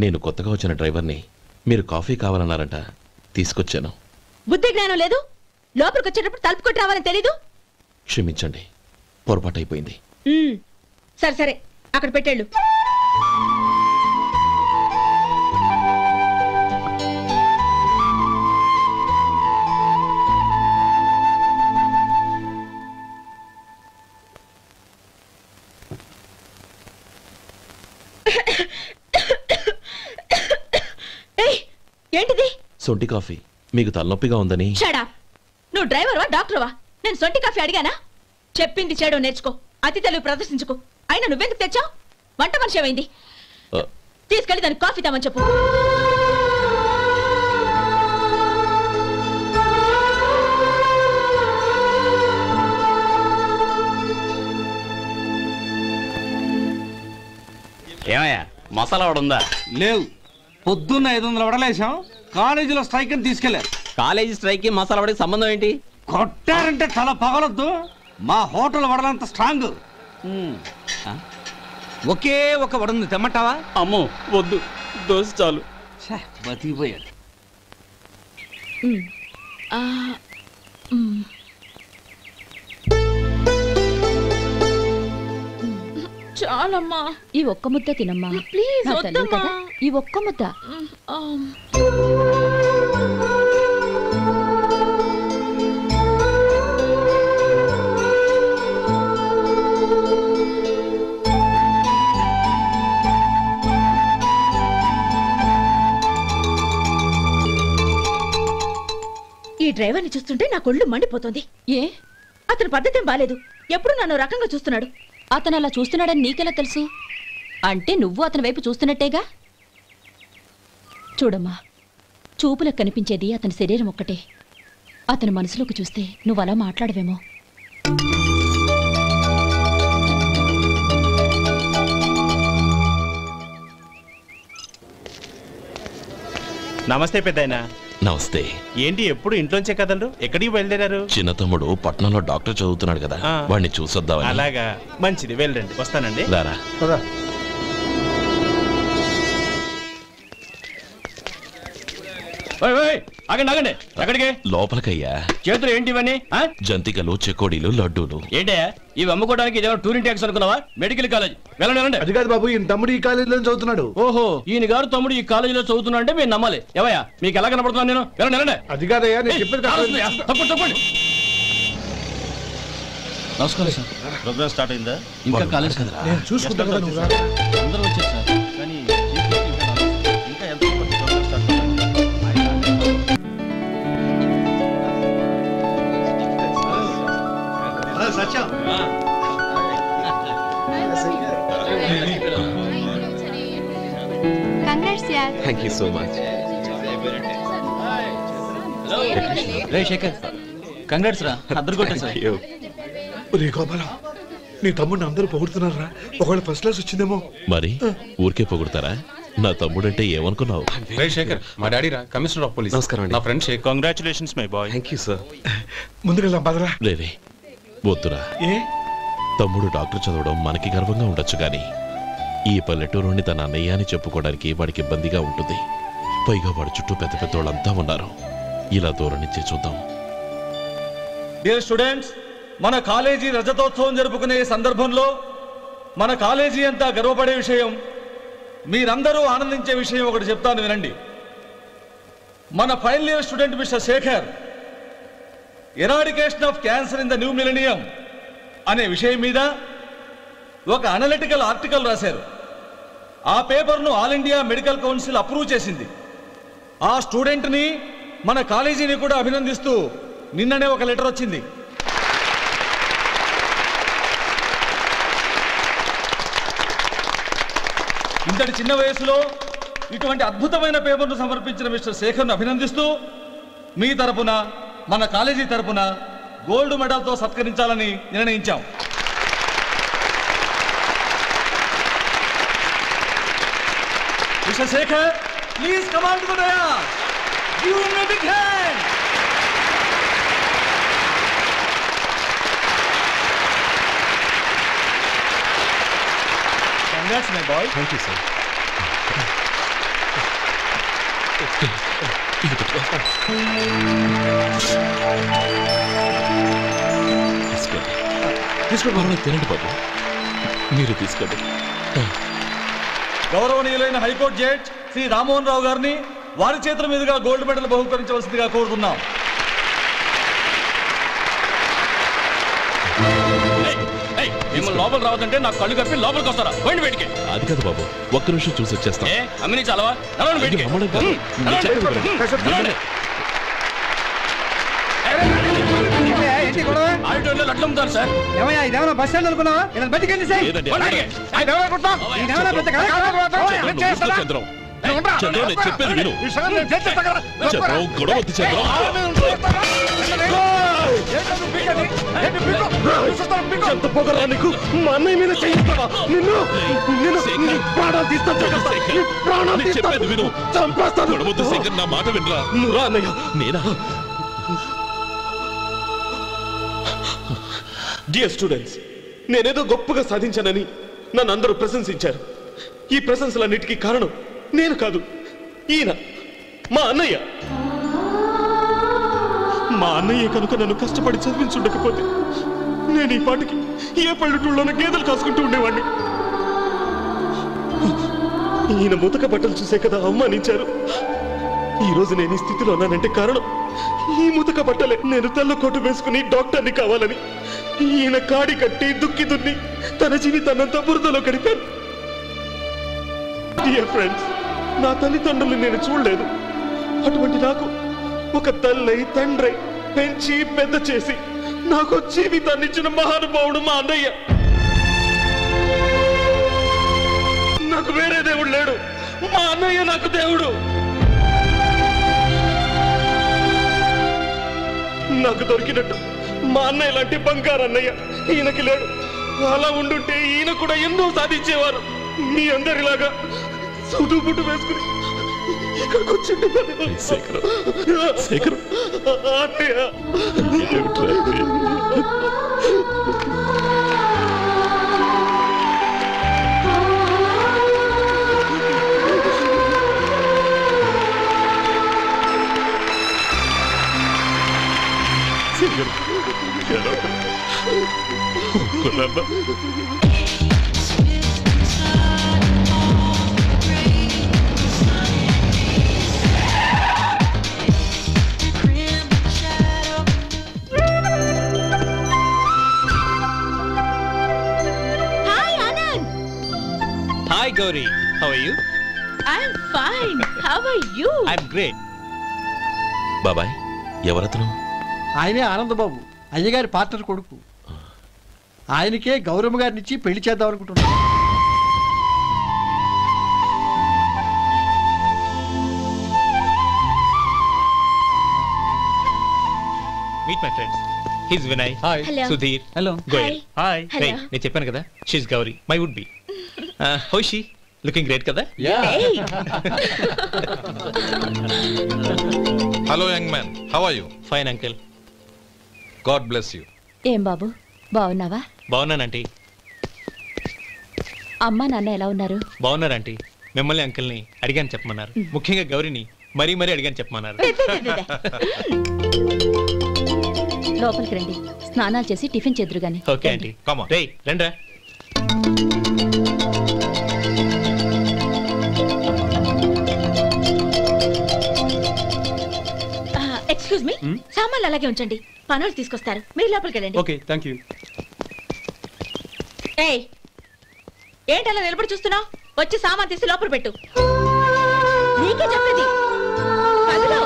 నేను కొత్తగా వచ్చిన డ్రైవర్ని. మీరు కాఫీ కావాలన్నారంట, తీసుకొచ్చాను. బుద్ధి జ్ఞానం లేదు. లోపలికి వచ్చేటప్పుడు తలుపు కొట్టి రావాలని తెలీదు. క్షమించండి, పొరపాటు అయిపోయింది. సరే సరే, అక్కడ పెట్టేళ్ళు. ఏంటిది? సొంటి కాఫీ. మీకు తలనొప్పిగా ఉందని. Shut up. నువ్వు డ్రైవర్వా డాక్టర్వా? నేను సొంటి కాఫీ అడిగానా? చెప్పింది చేయడం నేర్చుకో, అతి తెలివి ప్రదర్శించుకో. అయినా నువ్వెందుకు తెచ్చావు? వంట మనిషి ఏమైంది? తీసుకెళ్ళి దానికి కాఫీ తామని చెప్పు. ఏమయ్యా మసాలా వడ ఉందా? లేవు. పొద్దున్న 500 వడలేసాం. కాలేజీలో స్ట్రైక్ అని తీసుకెళ్లారు. కాలేజీ స్ట్రైక్ కి మసాలా వడకి సంబంధం ఏంటి? కొట్టారంటే తల పగలొద్దు. మా హోటల్ వడలంత స్ట్రాంగ్. ఒకే ఒక వడను తెమ్మంటావా? అమ్మో వద్దు, దోశ చాలు. బతికిపోయాడు. చాలమ్మా, ఈ ఒక్క ముద్ద తినమ్మా ప్లీజ్. నా తల్లి కదా, ఈ ఒక్క ముద్ద. ఈ డ్రైవర్ని చూస్తుంటే నా కొళ్ళు మండిపోతుంది. ఏ? అతని పద్ధతి ఏం బాలేదు. ఎప్పుడు నన్ను రకంగా చూస్తున్నాడు. అతను అలా చూస్తున్నాడని నీకెలా తెలుసు? అంటే నువ్వు అతని వైపు చూస్తున్నట్టేగా. చూడమ్మా, చూపులకు కనిపించేది అతని శరీరం ఒక్కటే. అతని మనసులోకి చూస్తే నువ్వు అలా మాట్లాడవేమో. నమస్తే పెద్దాయనా. నమస్తే. ఏంటి ఎప్పుడు ఇంట్లోంచే కదలరు? ఎక్కడికి బయలుదేరారు? చిన్న తమ్ముడు పట్నంలో డాక్టర్ చదువుతున్నాడు కదా, వాడిని చూసొద్దామని. అలాగా, మంచిది, వెళ్ళండి. వస్తానండి. రారా. ఆగండి ఆగండి, ఎక్కడికి? లోపలికయ్యా. చేతులు ఏంటి ఇవన్నీ? జంతికలు, చెకోడీలు, లడ్డూలు. ఏంటయ్యా ఇవి అమ్ముకోవడానికి ఇదేమో టూరింగ్ ట్యాక్స్ అనుకున్నావా? Medical college. వెళ్ళండి వెళ్ళండి. అది కాదు బాబు, ఈయన తమ్ముడు ఈ కాలేజీలో చదువుతున్నాడు. ఓహో, ఈయన గారు తమ్ముడు ఈ కాలేజీలో చదువుతున్నా అంటే మీరు నమ్మాలి. ఏవయ్యా మీకు ఎలా కనపడుతున్నాను నేను? వెళ్ళండి వెళ్ళండి. అది కాదయ్యా, నేను చెప్పేది తప్పండి తప్పండి. నమస్కారం సార్. ప్రోగ్రామ్ స్టార్ట్ అయిందా? ఇంకా కాలేజ్ కదా. నేను చూసుకుంటా కదా. నువ్వు అందరూ వచ్చారు సార్, కానీ ఇంకా ఎంత ప్రోగ్రామ్ స్టార్ట్ అవ్వాలి? సత్యం. కంగ్రాట్స్ యార్. Thank you so much. రే శేఖర్, కంగ్రాట్స్ రా, అద్దరు కొట్టా సార్. రే గోపాలం, నీ తమ్ముడిని అందరూ పొగుడుతున్నారా? ఒకవేళ ఫస్ట్ క్లాస్ వచ్చిందేమో. మరి ఊరికే పొగుడతారా? నా తమ్ముడంటే ఏమనుకున్నావు? రే శేఖర్, మా డాడీ రా, కమిషనర్ ఆఫ్ పోలీస్. నమస్కారం అండి. నా friend Shekhar. Congratulations my boy. Thank you sir. ముందుకెళ్దాం పదరా. రేరే వద్దురా. ఏ? తమ్ముడు డాక్టర్ చదవడం మనకి గర్వంగా ఉండొచ్చు కానీ ఈ పల్లెటూరుని తన అన్నయ్య అని చెప్పుకోవడానికి వాడికి ఇబ్బందిగా ఉంటుంది. పైగా వాడి చుట్టూ పెద్ద పెద్ద వాళ్ళంతా ఉన్నారు. ఇలా దూరం నుంచి చూద్దాం. డియర్ స్టూడెంట్స్, మన కాలేజీ రజతోత్సవం జరుపుకునే సందర్భంలో మన కాలేజీ అంతా గర్వపడే విషయం, మీరందరూ ఆనందించే విషయం ఒకటి చెప్తాను వినండి. మన final year student mister Shekhar eradication of cancer in the new millennium అనే విషయం మీద ఒక అనలిటికల్ ఆర్టికల్ రాశారు. ఆ పేపర్ను All India Medical Council approve చేసింది. ఆ స్టూడెంట్ని, మన కాలేజీని కూడా అభినందిస్తూ నిన్ననే ఒక లెటర్ వచ్చింది. ఇంతటి చిన్న వయసులో ఇటువంటి అద్భుతమైన పేపర్ను సమర్పించిన మిస్టర్ శేఖర్ను అభినందిస్తూ మీ తరపున, మన కాలేజీ తరపున గోల్డ్ మెడల్తో సత్కరించాలని నిర్ణయించాం. Mister Shekhar, please come on to the dais. Give him a big hand. Congrats, my boy. Thank you, sir. తీసుకోండి తినండి బాబు, మీరు తీసుకోండి. గౌరవనీయులైన హైకోర్టు జడ్జ్ శ్రీ రామ్మోహన్ రావు గారిని వారి చేతుల మీదుగా గోల్డ్ మెడల్ బహుకరించవలసిందిగా కోరుతున్నాం. మిమ్మల్ని లోపల రావద్దంటే నాకు కళ్ళు కప్పి లోపలికి వస్తారా? పోయింది బయటికి. అది కాదు బాబు, ఒక్క నిమిషం చూసి వచ్చేస్తాం. అమ్మిని చాలవా? ఆడిటోరియంలో లడ్లు అమ్ముతారు సార్. ఏమయ్యా ఇదేమన్నా బస్ స్టాండ్ అనుకున్నావా? ఇలా బతికండి సార్. చంద్రం నేను చెప్పేది విను. చంద్రం గొడవ వద్దు చంద్రం. ఎంత పొగరా నీకు? మా అన్నయ్య మీద చేయిస్తావా? నిన్ను ప్రాణాలు చెప్పేది విను. చంపేస్తాను. గొడవద్దు శంకర్, నా మాట వినరా. నువ్వు రా అన్నయ్య. నేనా? డియర్ స్టూడెంట్స్, నేనేదో గొప్పగా సాధించానని నన్ను అందరూ ప్రశంసించారు. ఈ ప్రశంసలన్నిటికీ కారణం నేను కాదు, ఈయన మా అన్నయ్య. మా అన్నయ్య కనుక నన్ను కష్టపడి చదివించుండకపోతే నేను ఈ పాటికి ఏ పల్లెటూళ్ళలోనూ గేదెలు కాసుకుంటూ ఉండేవాడిని. ఈయన ముతక బట్టలు చూసే కదా అవమానించారు. ఈ రోజు నేను ఈ స్థితిలో ఉన్నానంటే కారణం ఈ ముతక బట్టలే. నేను తెల్ల కోటు వేసుకుని డాక్టర్ని కావాలని ఈయన కాడి కట్టి దుక్కి దున్ని తన జీవితాన్నంతా బురదలో గడిపాను. డియర్ ఫ్రెండ్స్, నా తల్లిదండ్రులు నేను చూడలేదు. అటువంటి నాకు ఒక తల్లై తండ్రి పెంచి పెద్ద చేసి నాకు జీవితాన్ని ఇచ్చిన మహానుభావుడు మా అన్నయ్య. నాకు వేరే దేవుడు లేడు, మా అన్నయ్య నాకు దేవుడు. నాకు దొరికినట్టు మా అన్నయ్య లాంటి బంగారు అన్నయ్య ఈయనకి లేడు. అలా ఉండుంటే ఈయన కూడా ఎన్నో సాధించేవారు. మీ అందరిలాగా సూటు బుట్టు వేసుకుని ఇక్కడికి వచ్చిండు. Hi Gauri, how are you? I'm fine. How are you? I'm great. బాబాయ్, ఎవరతను? ఆయనే ఆనందబాబు, అయ్యగారి పార్ట్నర్ కొడుకు. ఆయనకే గౌరమ్మ గారిని ఇచ్చి పెళ్లి చేద్దాం అనుకుంటున్నాను. Meet my friends. He's Vinay. Hi. Hello. Sudhir. Hello. Goyal. Hi. Hey, నేను చెప్పాను కదా, she's Gauri, my would be. How is she? Looking great కదా? Hello young man, how are you? Fine uncle. God bless you. ఏం బాబు, బాగున్నావా? బాగున్నానంటీ. అమ్మా నాన్న ఎలా ఉన్నారు? బాగున్నారంటీ. మిమ్మల్ని అంకుల్ని అడిగాను చెప్పమన్నారు. ముఖ్యంగా గౌరిని మరీ అడిగాను చెప్పమన్నారు. లోపలికి రండి, స్నానాలు చేసి టిఫిన్ చేద్దురు గాని. Okay aunty. Come on. రేయ్ రండ్రా. ఎక్స్క్యూజ్ మీ, సామాన్లు అలాగే ఉంచండి, పనులు తీసుకొస్తారు. మీరు లోపలికి వెళ్ళండి. Okay, thank you. ఏయ్, ఏంటలా నిలబడి చూస్తున్నావు? వచ్చి సామాన్ తీసి లోపల పెట్టు. నీకే చెప్పేది. కదులు.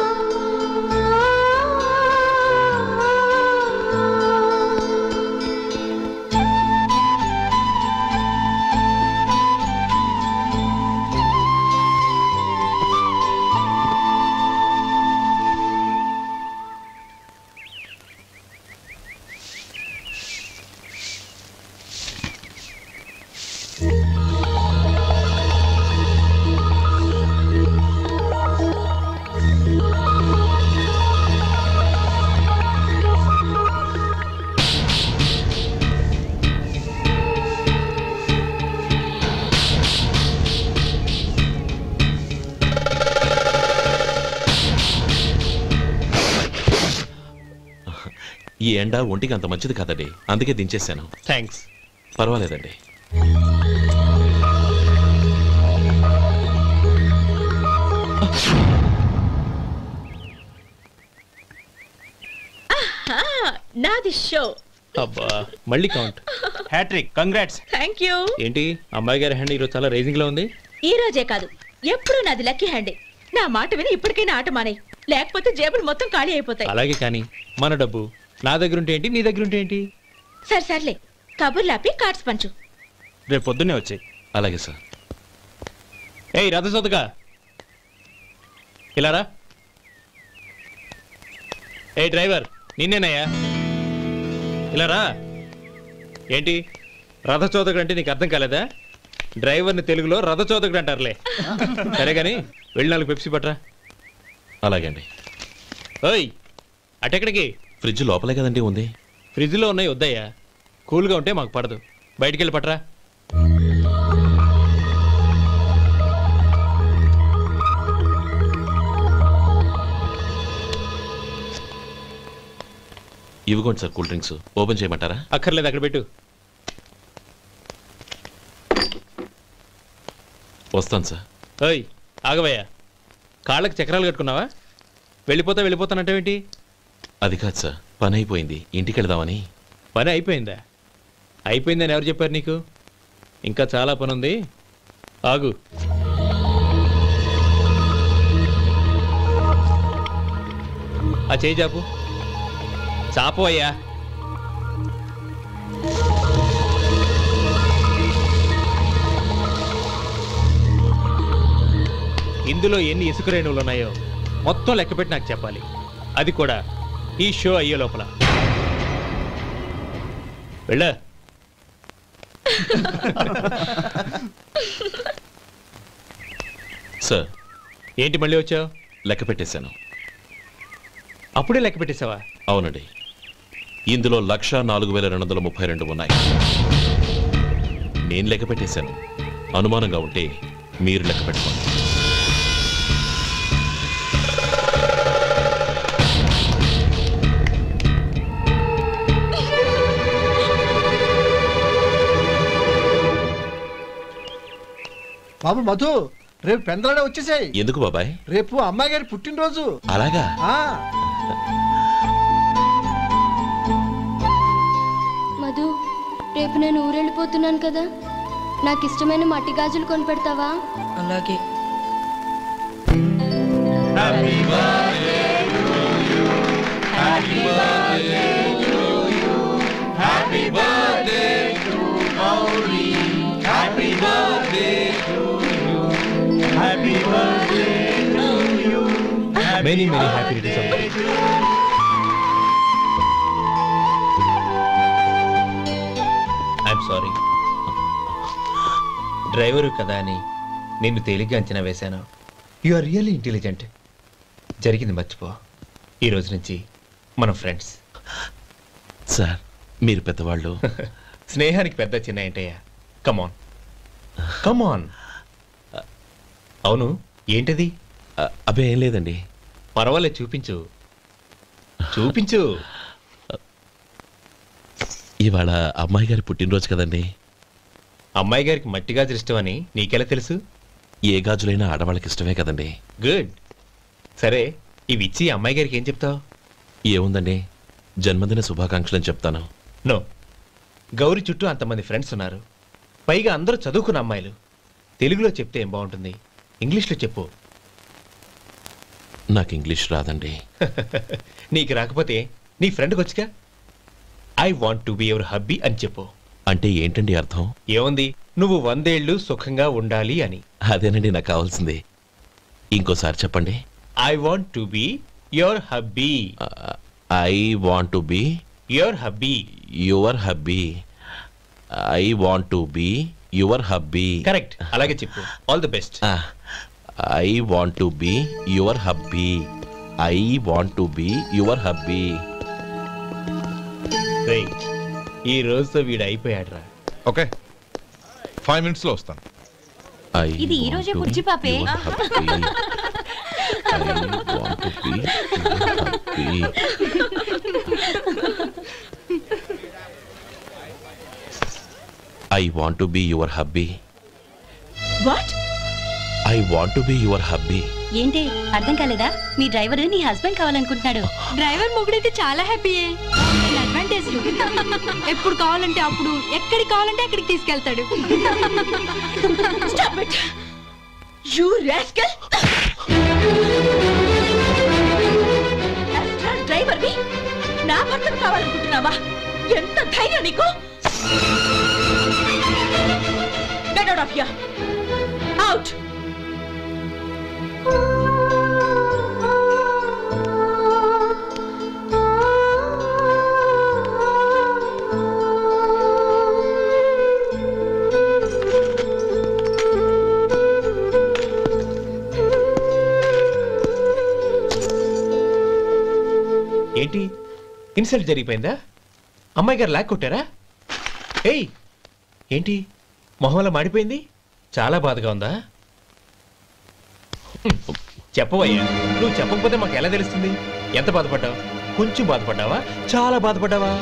ఎండ ఒంటికి అంత మంచిది కాదండి, అందుకే దించేశాను. థ్యాంక్స్. పర్వాలేదండి. నాది షో. అబ్బా మళ్ళీ count. Hat-trick, congrats. Thank you. ఏంటి అమ్మాయి గారి హ్యాండ్ ఈరోజు చాలా రేజింగ్ లో ఉంది? ఈ రోజే కాదు, ఎప్పుడు నాది లక్కీ హ్యాండే. నా మాట విని ఇప్పటికైనా ఆట మానే, లేకపోతే జేబులు మొత్తం ఖాళీ అయిపోతాయి. అలాగే కానీ మన డబ్బు నా దగ్గర ఉంటే ఏంటి, నీ దగ్గర ఉంటే ఏంటి? సరే సర్లే, కబుర్లు ఆపి కార్డ్స్ పంచు. రేపు పొద్దున్నే వచ్చాయి. అలాగే సార్. ఏయ్ రథసోదగా ఇలా రా. ఏ డ్రైవర్ నిన్నేనయ్యా, ఇలా రా. ఏంటి రథచోదకుడు అంటే నీకు అర్థం కాలేదా? డ్రైవర్ని తెలుగులో రథచోదకుడు అంటారులే. సరే కానీ వెళ్ళి 4 పెప్సీ పట్రా. అలాగే అండి. ఓయ్ అటెక్కడికి? ఫ్రిడ్జ్ లోపలే కదండి ఉంది. ఫ్రిడ్జ్లో ఉన్నాయి వద్దయ్యా, కూల్గా ఉంటే మాకు పడదు. బయటికి వెళ్ళి పట్రా. ఇవ్వకోండి సార్ కూల్ డ్రింక్స్. ఓపెన్ చేయమంటారా? అక్కర్లేదు, అక్కడ పెట్టు. వస్తాను సార్. ఓయ్ ఆగవయ్యా, కాళ్ళకి చక్రాలు కట్టుకున్నావా? వెళ్ళిపోతానంటావేంటి? అది కాదు సార్, పని అయిపోయింది, ఇంటికి వెళదామని. పని అయిపోయిందా? అయిపోయిందని ఎవరు చెప్పారు నీకు? ఇంకా చాలా పని ఉంది, ఆగు. ఆ చేయి చాపు. చాపు అయ్యా. ఇందులో ఎన్ని ఇసుక రేణువులు ఉన్నాయో మొత్తం లెక్కపెట్టి నాకు చెప్పాలి, అది కూడా ఈ షో అయ్యే లోపల. వెళ్ళా. సార్ ఏంటి మళ్ళీ వచ్చావు? లెక్క పెట్టేశాను. అప్పుడే లెక్క పెట్టేశావా? అవునండి, ఇందులో 1,04,232 ఉన్నాయి. నేను లెక్క పెట్టేశాను. అనుమానంగా ఉంటే మీరు లెక్క పెట్టుకోండి. బాబు మధు, రేపు పెందలాడే వచ్చేసాయి. ఎందుకు బాబాయ్? రేపు అమ్మాయి గారి పుట్టినరోజు. అలాగా? మధు, రేపు నేను ఊరెళ్ళిపోతున్నాను కదా, నాకు ఇష్టమైన మట్టి గాజులు కొనిపెడతావా? అలాగే. Many happy returns of the day. I'm sorry. Driver కదా అని నిన్ను తేలిగ్గా అంచనా వేశాను. You are really intelligent. జరిగింది మర్చిపో. ఈ రోజు నుంచి మనం ఫ్రెండ్స్. సార్ మీరు పెద్దవాళ్ళు. స్నేహానికి పెద్ద చిన్న ఏంటయ్యా? కమాన్ కమాన్. అవును ఏంటది? అబ్బే ఏం లేదండి. పర్వాలేదు, చూపించు చూపించు. ఇవాళ అమ్మాయి గారి పుట్టినరోజు కదండి. అమ్మాయి గారికి మట్టి గాజులు ఇష్టమని నీకెలా తెలుసు? ఏ గాజులైనా ఆడవాళ్ళకి ఇష్టమే కదండి. గుడ్. సరే ఇవి ఇచ్చి అమ్మాయి గారికి ఏం చెప్తావు? ఏముందండి, జన్మదిన శుభాకాంక్షలు అని చెప్తాను. నో, గౌరీ చుట్టూ అంతమంది ఫ్రెండ్స్ ఉన్నారు, పైగా అందరూ చదువుకున్న అమ్మాయిలు. తెలుగులో చెప్తే ఏం బాగుంటుంది, ఇంగ్లీష్లో చెప్పు. నాకు ఇంగ్లీష్ రాదండి. నీకు రాకపోతే నీ ఫ్రెండ్కి వచ్చిగా I want to be your hubby అని చెప్పు. అంటే ఏంటండి అర్థం? ఏముంది, నువ్వు 100 ఏళ్ళు సుఖంగా ఉండాలి అని. అదేనండి నాకు కావాల్సింది. ఇంకోసారి చెప్పండి. I want to be your hubby. I want to be your hubby. Your hubby. I want to be your hubby. Correct, అలాగే చెప్పు. All the best. I want to be your hubby. I want to be your hubby. ఈ రోజుతో వీడు అయిపోయాడురా. Okay, 5 minutes లో వస్తాను. ఇది ఈ రోజే బుజ్జి పాపే. I want to be your hubby. What? I want to be your hubby. ఏంటి అర్థం కాలేదా? మీ డ్రైవర్ నీ హస్బెండ్ కావాలనుకుంటున్నాడు. డ్రైవర్ మొగుడైతే చాలా హ్యాపీయే. అడ్వాంటేజ్లు ఎప్పుడు కావాలంటే అప్పుడు, ఎక్కడికి కావాలంటే అక్కడికి తీసుకెళ్తాడు. Stop it! You rascal! Driver వి నా భర్తను కావాలనుకుంటున్నావా? ఎంత ధైర్యం నీకు? Get out of here! Out! ఏంటి ఇన్సల్ట్ జరిగిపోయిందా? అమ్మాయి గారు లాక్ కొట్టారా? ఏయ్ ఏంటి మొహంలో మాడిపోయింది? చాలా బాధగా ఉందా? చెప్పవయ్యా, నువ్వు చెప్పకపోతే మాకు ఎలా తెలుస్తుంది? ఎంత బాధపడ్డావు? కొంచెం బాధపడ్డావా? చాలా బాధపడ్డావా?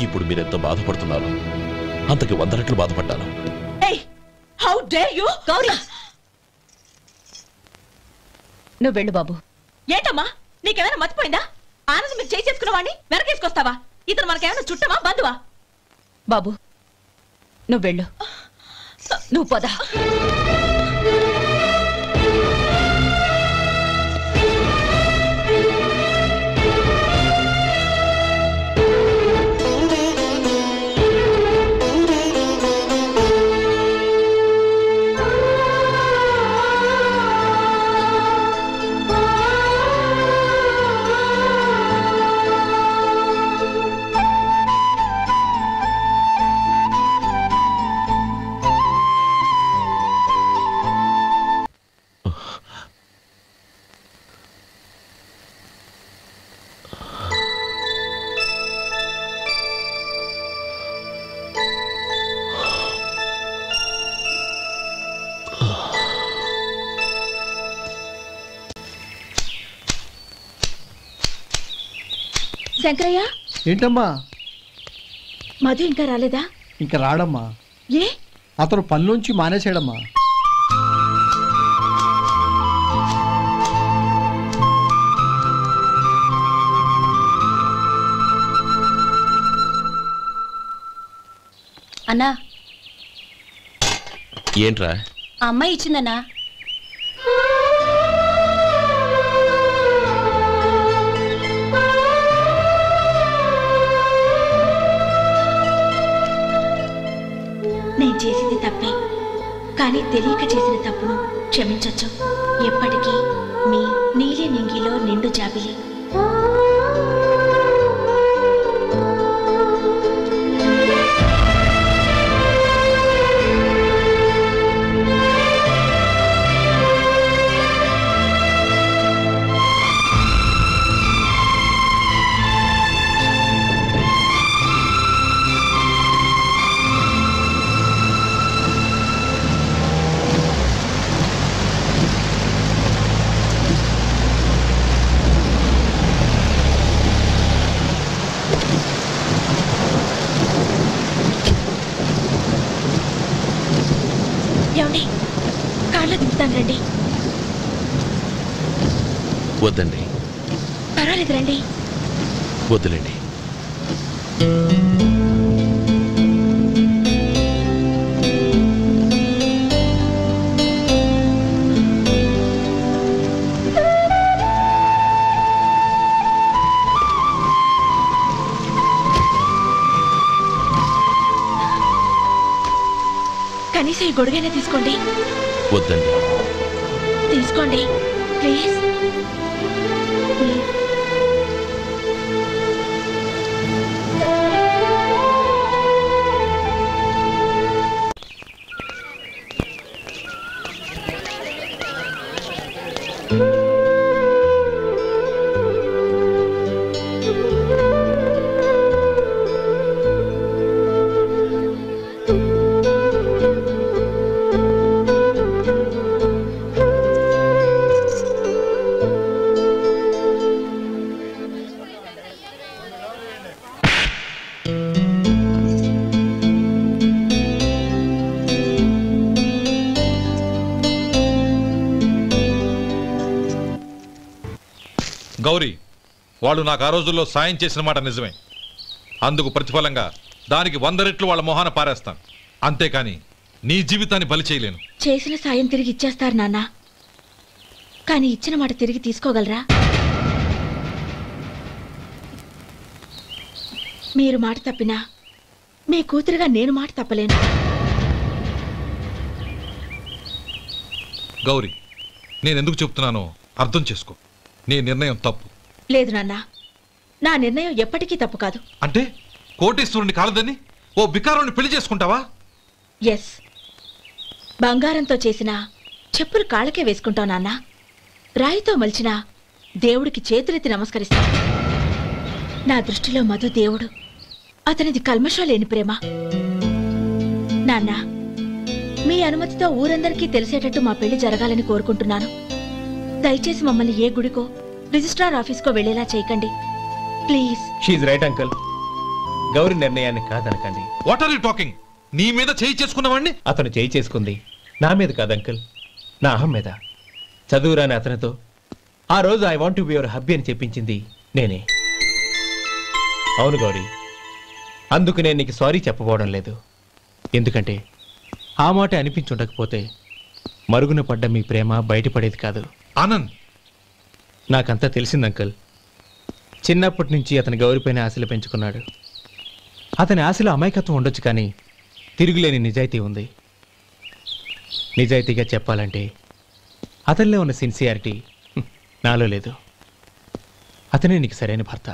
ఇప్పుడు మీరెంత బాధపడుతున్నారు, అంతకి 100 రెట్లు బాధపడ్డాను. How dare you? గౌరీ, నువ్వు వెళ్ళు బాబు. ఏంటమ్మా, నీకేమైనా మర్చిపోయిందా? ఆనందం మీరు చేసేసుకున్న వాడిని వెనకేసుకొస్తావా? ఇతను మనకేమైనా చుట్టమా బంధువా? బాబు నువ్వు వెళ్ళు. నువ్వు పద. శంకరయ్య, ఏంటమ్మా? మధు ఇంకా రాలేదా? ఇంకా రాడమ్మా. ఏ? అతను పనిలోంచి మానేశాడమ్మా. అన్నా, ఏంట్రా? ఆ అమ్మాయి ఇచ్చిందన్నా. నేను చేసింది తప్పే, కానీ తెలియక చేసిన తప్పును క్షమించొచ్చు. ఎప్పటికీ మీ నీలి నింగిలో నిండు జాబిలి. ఏమండి, కార్లో దింపుతాను రండి. వద్దండి. పర్వాలేదు రండి. వద్దులేండి. కనీసం ఈ గొడుగైనా తీసుకోండి. వద్దండి. తీసుకోండి ప్లీజ్. గౌరీ, వాళ్ళు నాకు ఆ రోజుల్లో సాయం చేసిన మాట నిజమే. అందుకు ప్రతిఫలంగా దానికి 100 రెట్లు వాళ్ళ మొహాన పారేస్తాను. అంతేకాని నీ జీవితాన్ని బలి చేయలేను. చేసిన సాయం తిరిగి ఇచ్చేస్తారు నాన్న, కానీ ఇచ్చిన మాట తిరిగి తీసుకోగలరా? మీరు మాట తప్పినా మీ కూతురుగా నేను మాట తప్పలేను. గౌరీ, నేనెందుకు చెప్తున్నానో అర్థం చేసుకో. నీ నిర్ణయం తప్పు. లేదు నాన్న, నా నిర్ణయం ఎప్పటికీ తప్పు కాదు. అంటే కోటీశ్వరుని కాలదని ఓ బికారుని పెళ్లి చేసుకుంటావా? ఎస్, బంగారంతో చేసిన చెప్పులు కాళ్ళకే వేసుకుంటావు నాన్న. రాయితో మలిచిన దేవుడికి చేతులెత్తి నమస్కరిస్తాను. నా దృష్టిలో మధు దేవుడు, అతనిది కల్మషం లేని ప్రేమ. నాన్న, మీ అనుమతితో ఊరందరికీ తెలిసేటట్టు మా పెళ్లి జరగాలని కోరుకుంటున్నాను. దయచేసి మమ్మల్ని ఏ గుడికో రిజిస్ట్రార్ ఆఫీస్కో వెళ్లేలా చేయకండి ప్లీజ్. షీఈ్ రైట్ అంకుల్. గౌరీ నిర్ణయాన్ని కాదనకండి. What are you talking? నీ మీద చేయి చేసుకున్నవాడిని? అతను చేయి చేసుకుంది నా మీద కాదు అంకుల్, నా అహం మీద. చదువురాని అతనితో ఆ రోజు I want to be your hubby అని చెప్పించింది నేనే. అవును గౌరీ, అందుకు నేను నీకు సారీ చెప్పబోవడం లేదు. ఎందుకంటే ఆ మాట అనిపించుండకపోతే మరుగున పడ్డ మీ ప్రేమ బయటపడేది కాదు. ఆనంద్, నాకంతా తెలిసింది అంకుల్. చిన్నప్పటి నుంచి అతని గౌరీపైన ఆశలు పెంచుకున్నాడు. అతని ఆశలో అమాయకత్వం ఉండొచ్చు, కానీ తిరుగులేని నిజాయితీ ఉంది. నిజాయితీగా చెప్పాలంటే అతనిలో ఉన్న సిన్సియారిటీ నాలో లేదు. అతనే నీకు సరైన భర్త.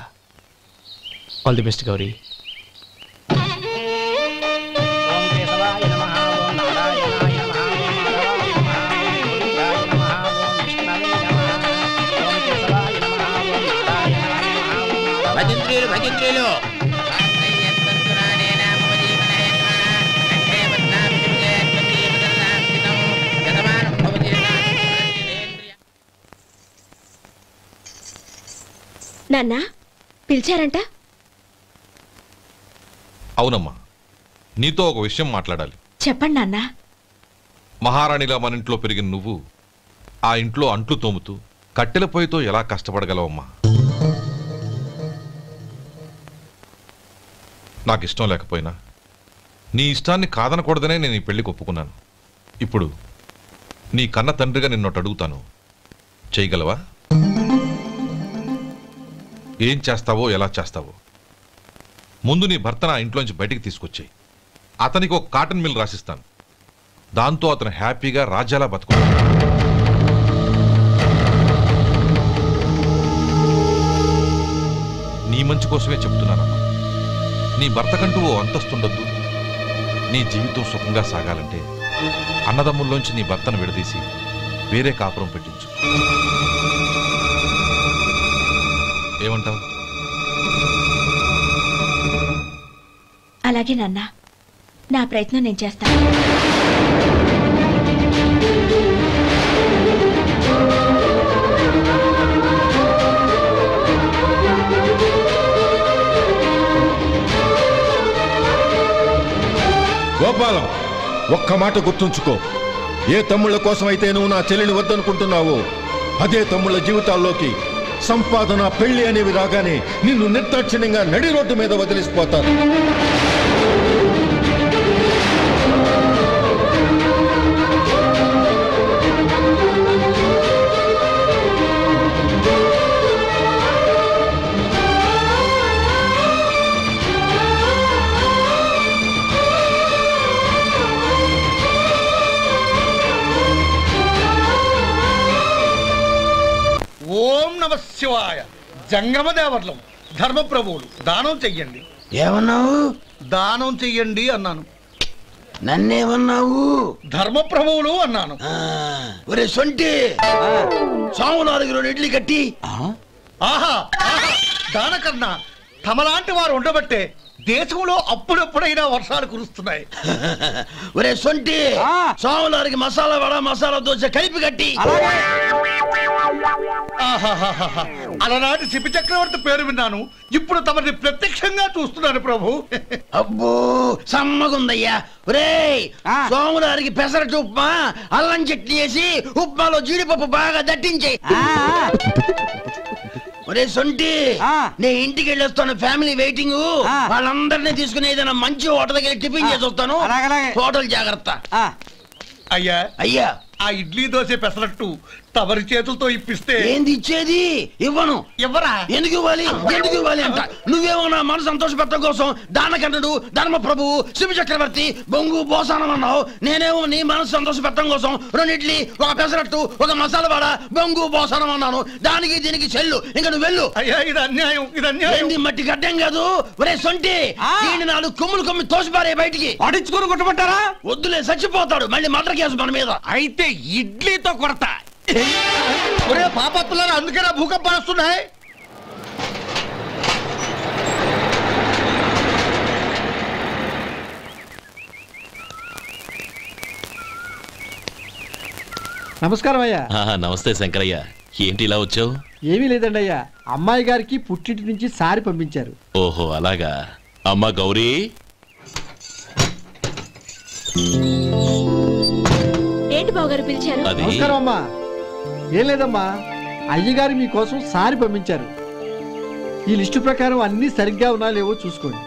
All the best Gauri. భజంత్రీలు నాన్న పిలిచారంట? అవునమ్మా, నీతో ఒక విషయం మాట్లాడాలి. చెప్పండి నాన్న. మహారాణిలా మన ఇంట్లో పెరిగిన నువ్వు ఆ ఇంట్లో అంట్లు తోముతూ కట్టెల పొయ్యితో ఎలా కష్టపడగలవమ్మా? నాకు ఇష్టం లేకపోయినా నీ ఇష్టాన్ని కాదనకూడదనే నేను ఈ పెళ్లికి ఒప్పుకున్నాను. ఇప్పుడు నీ కన్న తండ్రిగా నిన్నొట్టు అడుగుతాను, చేయగలవా? ఏం చేస్తావో, ఎలా చేస్తావో ముందు నీ భర్తను ఆ ఇంట్లోంచి బయటికి తీసుకొచ్చాయి. అతనికి ఒక కాటన్ మిల్ రాసిస్తాను. దాంతో అతను హ్యాపీగా రాజ్యాలా బతుకుతాడు. నీ మంచి కోసమే చెప్తున్నానమ్మా. నీ భర్తకంటూ ఓ అంతస్తుండొద్దు. నీ జీవితం సుఖంగా సాగాలంటే అన్నదమ్ముల్లోంచి నీ భర్తను విడదీసి వేరే కాపురం పెట్టించు. ఏమంటావు? అలాగే నాన్న, నా ప్రయత్నం నేను చేస్తాను. గోపాలం, ఒక్క మాట గుర్తుంచుకో. ఏ తమ్ముళ్ళ కోసం అయితే నువ్వు నా చెల్లిని వద్దనుకుంటున్నావో అదే తమ్ముళ్ళ జీవితాల్లోకి సంపాదన, పెళ్లి అనేవి రాగానే నిన్ను నిర్దాక్షిణ్యంగా నడి రోడ్డు మీద వదిలిసిపోతారు. ఓం నమ శివాయ. జంగమదేవర్లం, ధర్మప్రభువులు, దానం చెయ్యండి. ఏమన్నావు? దానం చెయ్యండి అన్నాను. నన్నేమన్నావు? ధర్మప్రభువులు అన్నాను. ఒరే సొంటి, సాము 4 ఇడ్లీ కట్టి. ఆహా, దానకన్నా తమలాంటి వారు ఉండబట్టే దేశంలో అప్పుడెప్పుడైనా వర్షాలు కురుస్తున్నాయి. ఒరే సొంటి, సాము 4 మసాలా వడ, మసాలా దోశ కలిపి కట్టి. అలనాటి శిపి చక్రవర్తి పేరు విన్నాను, ఇప్పుడు తమని ప్రత్యక్షంగా చూస్తున్నాను ప్రభు. అబ్బో సమ్మగుందయ్యా. ఒరేయ్, సోములారికి పెసరట్టు ఉప్మా, అల్లం చట్నీ వేసి ఉప్మాలో జీడిపప్పు బాగా దట్టించే. ఒరే సొంటి నేను ఇంటికి వెళ్ళొస్తాను, ఫ్యామిలీ వెయిటింగ్. వాళ్ళందరినీ తీసుకుని ఏదైనా మంచి హోటల్ దగ్గర టిఫిన్ చేసి వస్తాను. హోటల్ జాగ్రత్త. అయ్యా అయ్యా, ఆ ఇడ్లీ దోశ పెసరట్టు తమరి చేతులతో ఇప్పిస్తే ఏంది ఇచ్చేది? ఇవ్వను. ఇవ్వరా? ఎందుకు ఇవ్వాలి? ఎందుకు ఇవ్వాలి అంట? నువ్వేమన్నా మన సంతోష పెట్టడం కోసం దానకంటుడు, ధర్మ ప్రభువు, శివ చక్రవర్తి, బొంగు బోసానం అన్నావు. నేనేమో నీ మనసు సంతోష పెట్టడం కోసం 2 ఇడ్లీ, ఒక పెసరట్టు, ఒక మసాలా వాడ, బొంగు బోసానం అన్నాను. దానికి దీనికి చెల్లు. ఇంకా నువ్వు వెళ్ళు. అయ్యా ఇది అన్యాయం, ఇది అన్యాయం. ఏంది మట్టి గడ్డం కాదు. ఒరే సొంటి, దీన్ని 4 కొమ్ములు తోసిపారే బయటికి. పడించుకుని కొట్టమంటారా? వద్దులే, చచ్చిపోతాడు. మళ్ళీ మర్డర్ కేసు మన మీద. అయితే ఇడ్లీతో కొడతా. ఒరే పాపత్తులారా, అందుకేనా భూకంపాలు వస్తున్నాయి? నమస్కారం అయ్యా. నమస్తే శంకరయ్య, ఏంటి ఇలా వచ్చావు? ఏమీ లేదండి అయ్యా, అమ్మాయి గారికి పుట్టింటి నుంచి సారి పంపించారు. ఓహో అలాగా. అమ్మా గౌరీ. ఏంటి బావగారు పిలిచారు? నమస్కారం అమ్మా. ఏం లేదమ్మా, అయ్యగారు మీకోసం సారి పంపించారు. ఈ లిస్టు ప్రకారం అన్ని సరిగ్గా ఉన్నా లేవో చూసుకోండి.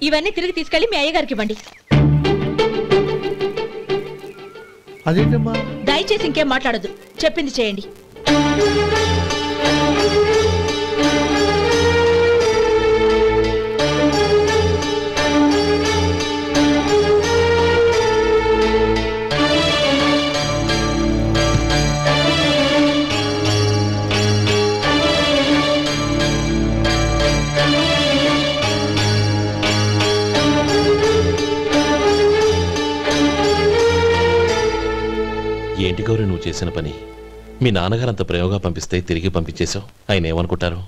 ఇవన్నీ తిరిగి తీసుకెళ్లి మీ అయ్యగారికి ఇవ్వండి. అదేంటమ్మా? దయచేసి ఇంకేం మాట్లాడొద్దు, చెప్పింది చేయండి. ఏంటి గౌరీ నువ్వు చేసిన పని? మీ నాన్నగారు అంత ప్రేమగా పంపిస్తే తిరిగి పంపించేశావు. ఆయన ఏమనుకుంటారు?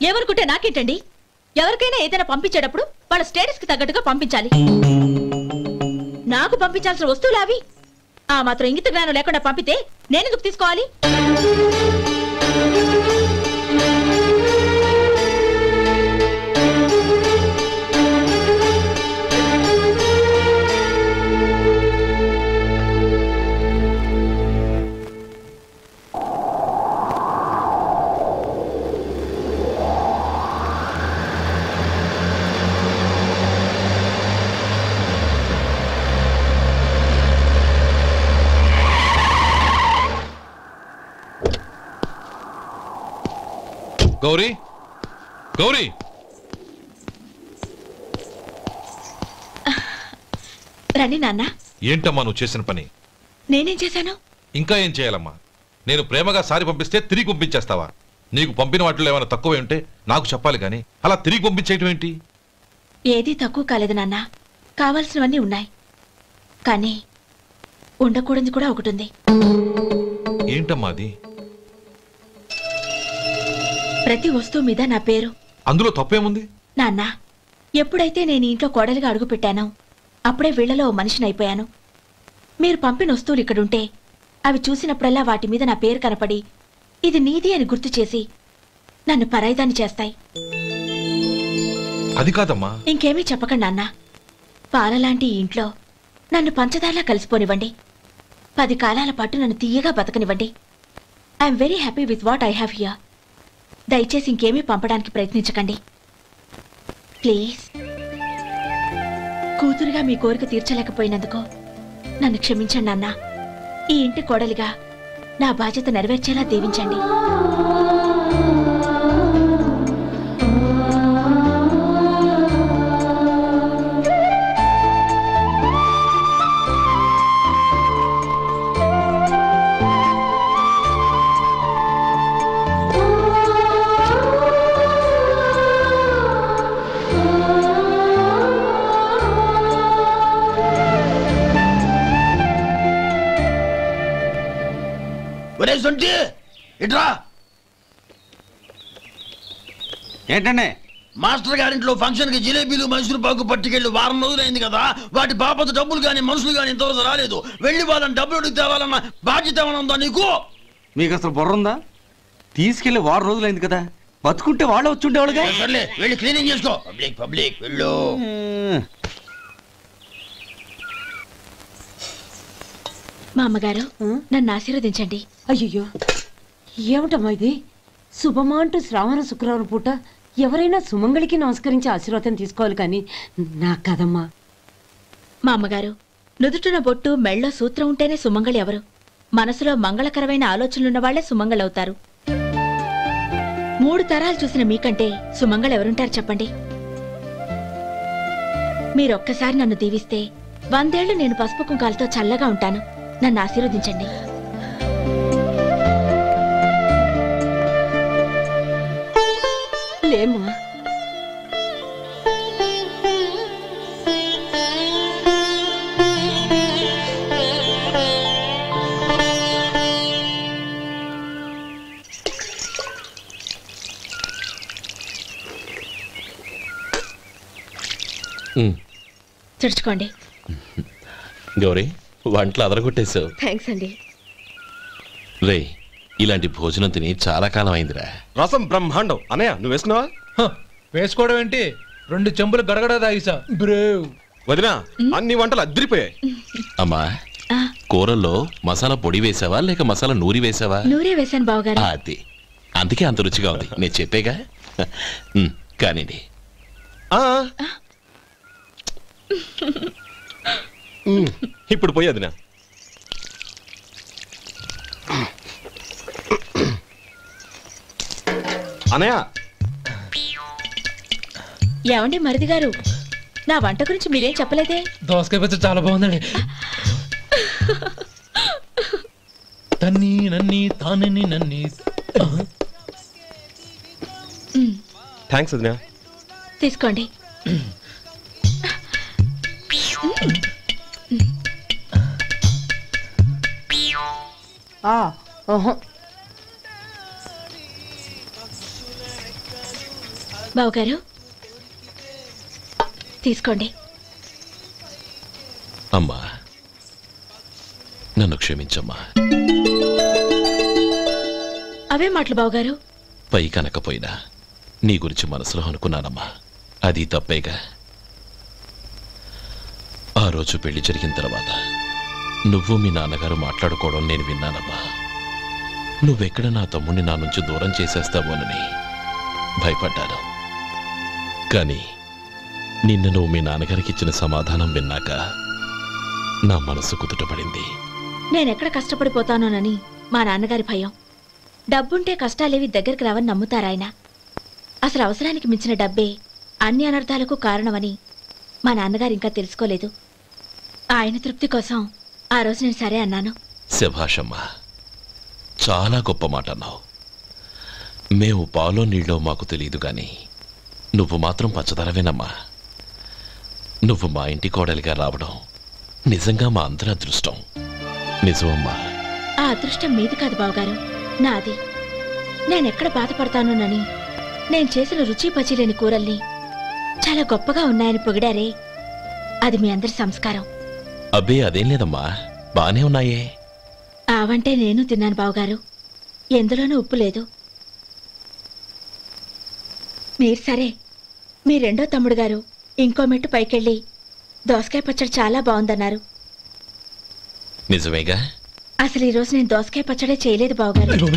ఏమనుకుంటే నాకేంటండి? ఎవరికైనా ఏదైనా పంపించేటప్పుడు వాళ్ళ స్టేటస్ కి తగ్గట్టుగా పంపించాలి. నాకు పంపించాల్సిన వస్తువులు అవి. ఆ మాత్రం ఇంగిత జ్ఞానం లేకుండా పంపితే నేనెందుకు తీసుకోవాలి? గౌరీ, గౌరీ, రండి నాన్న. ఏంటమ్మా నువ్వు చేసిన పని? నేనేం చేశాను? ఇంకా ఏం చేయాలమ్మా? నేను ప్రేమగా సారి పంపిస్తే తిరిగి పంపించేస్తావా? నీకు పంపిన వాటిలో ఏమైనా తక్కువ ఉంటే నాకు చెప్పాలి కానీ అలా తిరిగి పంపించేయటం ఏంటి? ఏదీ తక్కువ కాలేదు నాన్న, కావాల్సినవన్నీ ఉన్నాయి. కానీ ఉండకూడదు కూడా ఒకటి ఉంది. ఏంటమ్మా అది? ప్రతి వస్తువు మీద నా పేరు. అందులో తప్పేముంది? నాన్న, ఎప్పుడైతే నేను ఇంట్లో కోడలిగా అడుగు పెట్టానో అప్పుడే వీళ్లలో మనిషిని అయిపోయాను. మీరు పంపిన వస్తువులు ఇక్కడుంటే అవి చూసినప్పుడల్లా వాటి మీద నా పేరు కనపడి ఇది నీది అని గుర్తు చేసి నన్ను పరాయిదాన్ని చేస్తాయి. అది కాదమ్మా. ఇంకేమీ చెప్పకండి నాన్న. పాలలాంటి ఈ ఇంట్లో నన్ను పంచదారలా కలిసిపోనివ్వండి. 10 కాలాల పాటు నన్ను తీయగా బతకనివ్వండి. I'm very happy with what I have here. దయచేసి ఇంకేమీ పంపడానికి ప్రయత్నించకండి ప్లీజ్. కూతురుగా మీ కోరిక తీర్చలేకపోయినందుకు నన్ను క్షమించండి నాన్న. ఈ ఇంటి కోడలిగా నా బాధ్యత నెరవేర్చేలా దీవించండి. ఏంటంటే మాస్టర్ గారింట్లో ఫంక్షన్ కి జిలేబీలు మైసూరు పాకు పట్టుకెళ్ళి వారం రోజులైంది కదా. వాటి బాపత డబ్బులు కానీ మనుషులు కానీ ఇంతవరకు రాలేదు. వెళ్ళి వాళ్ళని డబ్బులు అడిగి తేవాలన్న బాధ్యత ఏమైనా ఉందా నీకు? మీకు అసలు బుర్ర ఉందా? తీసుకెళ్లి వారం రోజులైంది కదా, బతుకుంటే వాళ్ళు వచ్చి ఉండేవాళ్ళుగా. సర్లే వెళ్ళి క్లీనింగ్ చేసుకో. పబ్లిక్ పబ్లిక్ వెళ్ళు. మా అమ్మగారు నన్ను ఆశీర్వదించండి. అయ్యో ఏమిటమ్మా ఇది? శుభమా అంటూ శ్రావణ శుక్రవారం పూట ఎవరైనా సుమంగళికి నమస్కరించి ఆశీర్వాదం తీసుకోవాలి కానీ నాకు కదమ్మా. మా అమ్మగారు, నుదుటిన బొట్టు మెళ్ళో సూత్రం ఉంటేనే సుమంగళి ఎవరు? మనసులో మంగళకరమైన ఆలోచనలున్న వాళ్లే సుమంగళవుతారు. 3 తరాలు చూసిన మీకంటే సుమంగళ ఎవరుంటారు చెప్పండి? మీరొక్కసారి నన్ను దీవిస్తే 100 ఏళ్లు నేను పసుపు కుంకాలతో చల్లగా ఉంటాను. నన్ను ఆశీర్వదించండి. లేమ్మా. తుడుచుకోండి. గౌరీ, వంటలు అదరగొట్టేశావు. థ్యాంక్స్ అండి. రే, ఇలాంటి భోజనం తిని చాలా కాలం అయిందిరా. రసం బ్రహ్మాండం. అనయ్య నువ్వు వేసుకున్నావా? వేసుకోవడం ఏంటి, 2 చెంబులు గడగడ తాగిసా. బ్రేవ్ వదినా, అన్ని వంటలు అద్దరిపోయాయి. అమ్మా, కూరల్లో మసాలా పొడి వేసావా లేక మసాలా నూరి వేసావా? నూరే వేశాను బావగారు. అది అందుకే అంత రుచిగా ఉంది. నేను చెప్పేగా. కానివ్వండి. ఇప్పుడు పోయి వదినా. అనయ్య, ఏమండి మరిది గారు, నా వంట గురించి మీరేం చెప్పలేదే? దోసకాయ పచ్చడి చాలా బాగుందండి. తన్ని నన్ని తానని నన్ని. థ్యాంక్స్ వదినా. తీసుకోండి. బావగారు తీసుకోండి. అమ్మా, నన్ను క్షమించమ్మా. అవే మాటలు బావగారు. పై కనకపోయినా నీ గురించి మనసులో అనుకున్నానమ్మా. అది తప్పేగా. ఆ రోజు పెళ్లి జరిగిన తర్వాత నువ్వు మీ నాన్నగారు మాట్లాడుకోవడం నేను విన్నానమ్మా. నువ్వెక్కడ నా తమ్ముడిని నా నుంచి దూరం చేసేస్తావోనని భయపడ్డాను. కానీ నిన్న నువ్వు మీ నాన్నగారికి ఇచ్చిన సమాధానం విన్నాక నా మనసు కుదుటపడింది. నేనెక్కడ కష్టపడిపోతానోనని మా నాన్నగారి భయం. డబ్బుంటే కష్టాలేవి దగ్గరికి రావని నమ్ముతారాయన. అసలు అవసరానికి మించిన డబ్బే అన్ని అనర్థాలకు కారణమని మా నాన్నగారు ఇంకా తెలుసుకోలేదు. ఆయన తృప్తి కోసం ఆ రోజు నేను సరే అన్నాను. శభాషమ్మా, చాలా గొప్ప మాట అన్నావు. మేము పాలో నీళ్ళో మాకు తెలియదు గాని నువ్వు మాత్రం పచ్చదనవేనమ్మా. నువ్వు మా ఇంటి కోడలిగా రావడం నిజంగా మా అందరి అదృష్టం. నిజమమ్మా. ఆ అదృష్టం మీది కాదు బావగారు, నాది. నేనెక్కడ బాధపడతానోనని నేను చేసిన రుచి పచిలేని కూరల్ని చాలా గొప్పగా ఉన్నాయని పొగిడారే, అది మీ అందరి సంస్కారం. అబ్బే అదేం లేదమ్మా, బానే ఉన్నాయే. ఆవంటే నేను తిన్నాను బావగారు, ఎందులోనూ ఉప్పు లేదు. మీరు సరే, మీ రెండో తమ్ముడు గారు ఇంకో మెట్టు పైకెళ్ళి దోసకాయ పచ్చడి చాలా బాగుందన్నారు. నిజమేగా? అసలు ఈరోజు నేను దోసకాయ పచ్చడే చేయలేదు బావగారు.